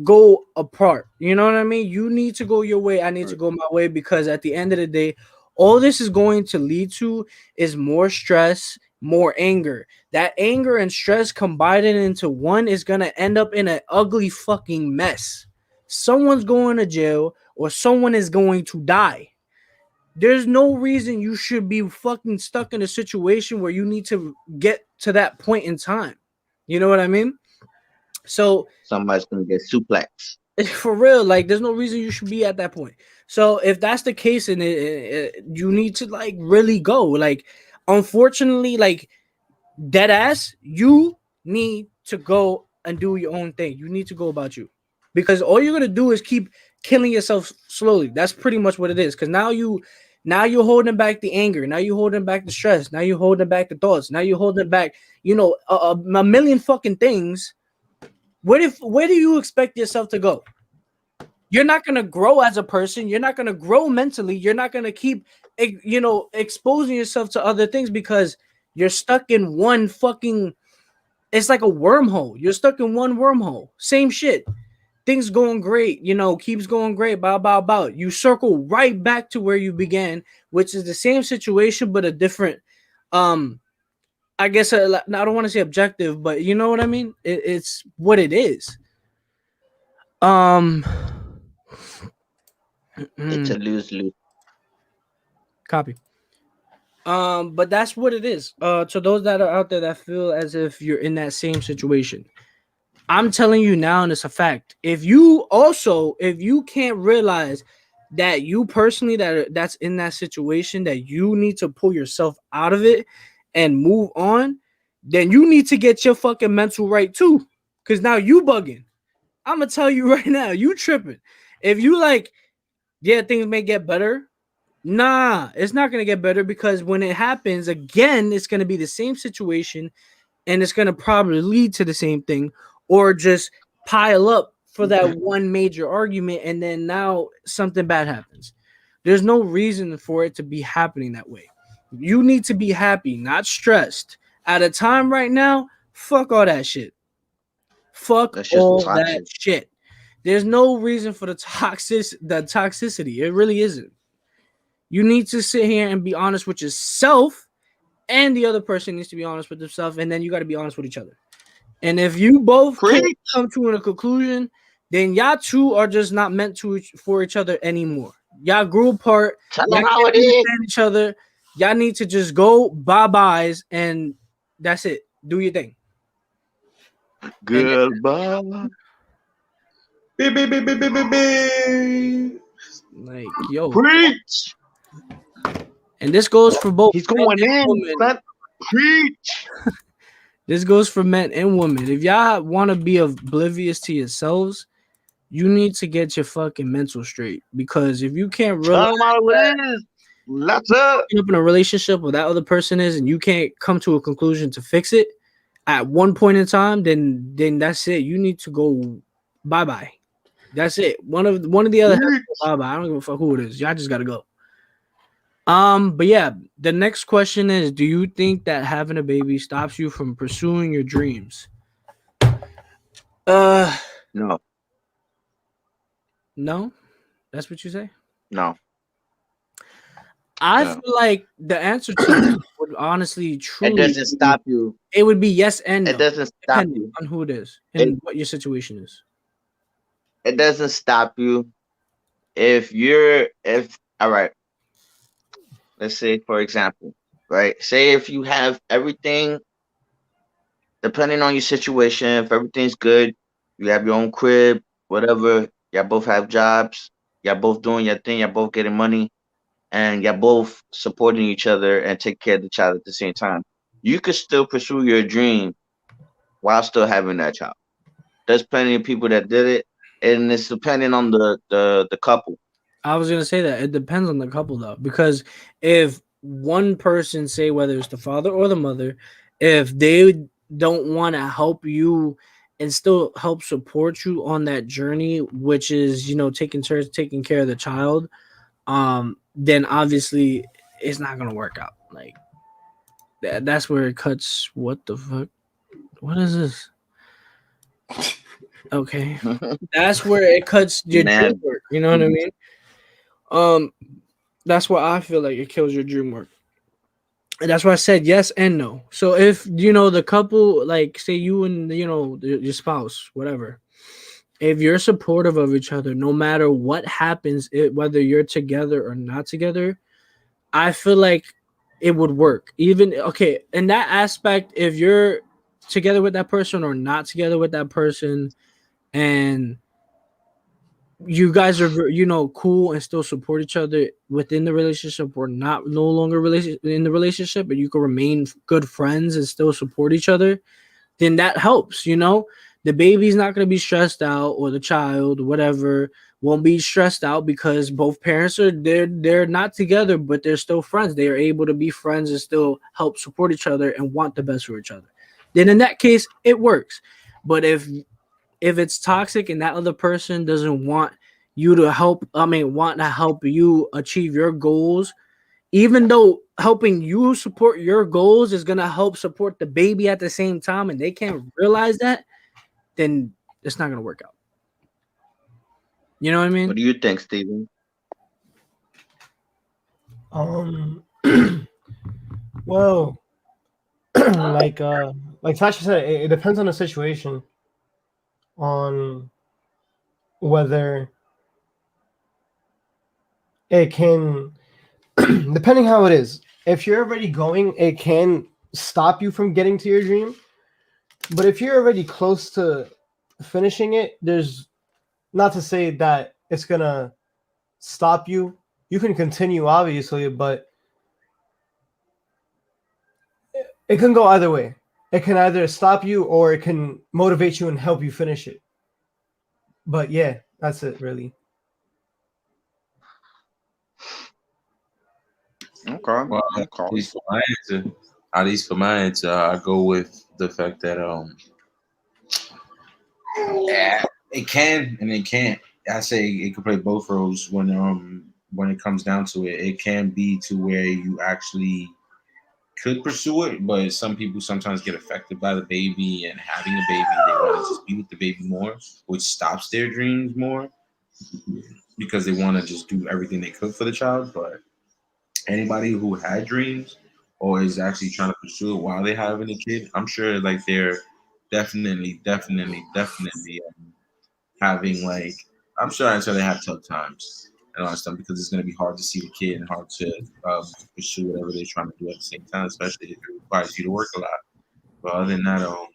go apart. You know what I mean? You need to go your way. I need to go my way, because at the end of the day, all this is going to lead to is more stress, more anger. That anger and stress combined into one is going to end up in an ugly fucking mess. Someone's going to jail or someone is going to die. There's no reason you should be fucking stuck in a situation where you need to get to that point in time. You know what I mean? So somebody's gonna get suplex. For real, like there's no reason you should be at that point. So if that's the case, and you need to like really go. Like, unfortunately, like dead ass, you need to go and do your own thing. You need to go about you, because all you're gonna do is keep killing yourself slowly. That's pretty much what it is. Because now you're holding back the anger. Now you're holding back the stress. Now you're holding back the thoughts. Now you're holding back, a million fucking things. Where do you expect yourself to go? You're not going to grow as a person. You're not going to grow mentally. You're not going to keep, exposing yourself to other things, because you're stuck in one fucking, it's like a wormhole. You're stuck in one wormhole. Same shit. Things going great, keeps going great, bow. You circle right back to where you began, which is the same situation, but a different, I guess, I don't want to say objective, but you know what I mean? It's what it is. It's a lose-lose. Copy. But that's what it is. To those that are out there that feel as if you're in that same situation, I'm telling you now, and it's a fact. If you can't realize that you personally that's in that situation, that you need to pull yourself out of it and move on, then you need to get your fucking mental right too. Because now you bugging. I'm gonna tell you right now, you tripping. If you like, yeah, things may get better. Nah, it's not gonna get better because when it happens again, it's gonna be the same situation, and it's gonna probably lead to the same thing, or just pile up for that one major argument, and then now something bad happens. There's no reason for it to be happening that way. You need to be happy, not stressed. At a time right now, fuck all that shit. Fuck That's just all that toxic. shit. There's no reason for the toxicity. It really isn't. You need to sit here and be honest with yourself, and the other person needs to be honest with themselves, and then you got to be honest with each other. And if you both can't Preach. come to a conclusion, then y'all two are just not meant for each other anymore. Y'all grew apart. Tell Y'all them how can't it is. understand each other. Y'all need to just go bye-byes, and that's it. Do your thing. Goodbye. Beep, beep, beep, beep, beep, beep, beep. Like, yo. Preach. And this goes for both He's men going and in. women. Son. Preach. This goes for men and women. If y'all want to be oblivious to yourselves, you need to get your fucking mental straight. Because if you can't Tell realize them how it is. Let's up. you're up in a relationship with that other person is, and you can't come to a conclusion to fix it at one point in time, then that's it. You need to go bye-bye. That's it. One of the other has to go bye-bye. I don't give a fuck who it is. Y'all just gotta go. But yeah, the next question is: do you think that having a baby stops you from pursuing your dreams? No. No, that's what you say. No. I No. feel like the answer to that would honestly, It truly, doesn't stop you. it would be yes and no, It doesn't stop depending you. on who it is and what your situation is. It doesn't stop you if all right, let's say for example, right? Say if you have everything, depending on your situation, if everything's good, you have your own crib, whatever, y'all both have jobs, y'all both doing your thing, y'all both getting money, and y'all both supporting each other and take care of the child at the same time. You could still pursue your dream while still having that child. There's plenty of people that did it, and it's depending on the couple. I was gonna say that it depends on the couple though, because if one person, say whether it's the father or the mother, if they don't want to help you and still help support you on that journey, which is taking care of the child, then obviously it's not gonna work out. Like that's where it cuts. What the fuck? What is this? Okay, that's where it cuts your Man. dream work. You know what I mean? That's why I feel like it kills your dream work. And that's why I said yes and no. So if the couple, like say you and your spouse, whatever, if you're supportive of each other, no matter what happens, whether you're together or not together, I feel like it would work. Even okay, in that aspect, if you're together with that person or not together with that person, and you guys are cool and still support each other within the relationship or no longer in the relationship, but you can remain good friends and still support each other, then that helps. The baby's not going to be stressed out, or the child, whatever, won't be stressed out because both parents they're not together, but they're still friends. They are able to be friends and still help support each other and want the best for each other. Then in that case, it works. But if it's toxic and that other person doesn't want you to want to help you achieve your goals, even though helping you support your goals is going to help support the baby at the same time, and they can't realize that, then it's not going to work out. You know what I mean? What do you think, Steven? Well, like Tasha said, it depends on the situation, on whether it can, depending how it is. If you're already going, it can stop you from getting to your dream. But if you're already close to finishing it, there's not to say that it's gonna stop you. You can continue, obviously, but it can go either way. It can either stop you or it can motivate you and help you finish it. But yeah, that's it, really. Okay. Well, Okay. at least for my answer, I go with the fact that yeah, it can and it can't. I say it can play both roles when it comes down to it. It can be to where you actually could pursue it, but some people sometimes get affected by the baby and having a baby. They want to just be with the baby more, which stops their dreams more because they want to just do everything they could for the child. But anybody who had dreams or is actually trying to pursue it while they're having a kid, I'm sure like they're definitely having like I'm sure they have tough times and all that stuff because it's gonna be hard to see the kid and hard to pursue whatever they're trying to do at the same time, especially if it requires you to work a lot. But other than that,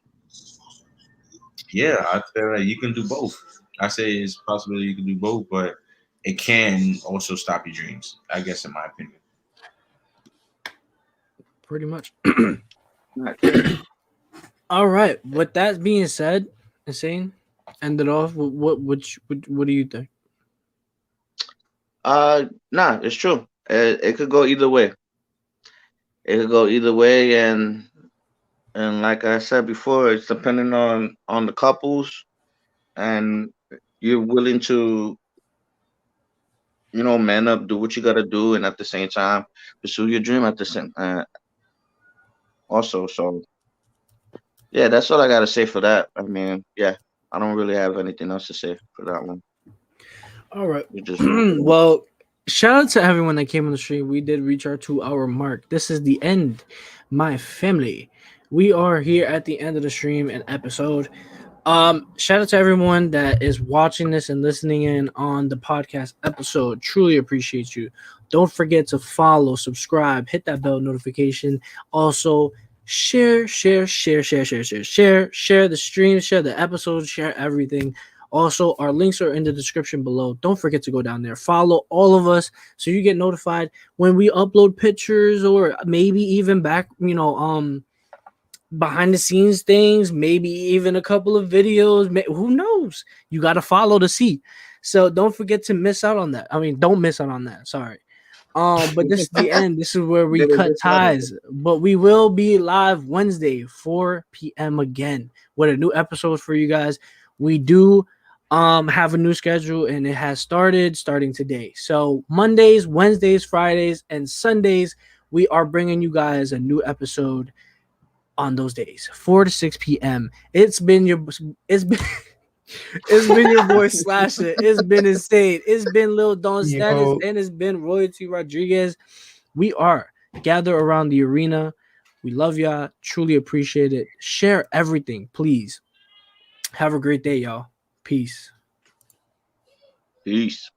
yeah, I feel like you can do both. I say it's possible you can do both, but it can also stop your dreams. I guess, in my opinion. Pretty much. Right. All right. With that being said, insane. End it off. What do you think? Nah, it's true. It could go either way. It could go either way, and like I said before, it's depending on the couples, and you're willing to, man up, do what you gotta do, and at the same time pursue your dream at the same also. So yeah, that's all I gotta say for that. I mean, yeah, I don't really have anything else to say for that one. All right. You just wrap it up. Well, shout out to everyone that came on the stream. We did reach our 2 hour mark. This is the end, my family. We are here at the end of the stream and episode. Shout out to everyone that is watching this and listening in on the podcast episode. Truly appreciate you. Don't forget to follow, subscribe, hit that bell notification. Also, share the stream, share the episode, share everything. Also, our links are in the description below. Don't forget to go down there. Follow all of us so you get notified when we upload pictures or maybe even back, behind the scenes things, maybe even a couple of videos. Who knows? You got to follow to see. So don't forget to miss out on that. I mean, don't miss out on that. Sorry. But this is the end. This is where we Didn't cut miss out on it. ties. But we will be live Wednesday, 4 p.m. again with a new episode for you guys. We do have a new schedule and it has starting today. So Mondays, Wednesdays, Fridays, and Sundays, we are bringing you guys a new episode on those days, 4 to 6 p.m. It's been your boy Slasher. It's been insane. It's been Lil Don Status, Yo, and it's been Royalty Rodriguez. We are gather around the arena. We love y'all. Truly appreciate it. Share everything, please. Have a great day, y'all. Peace. Peace.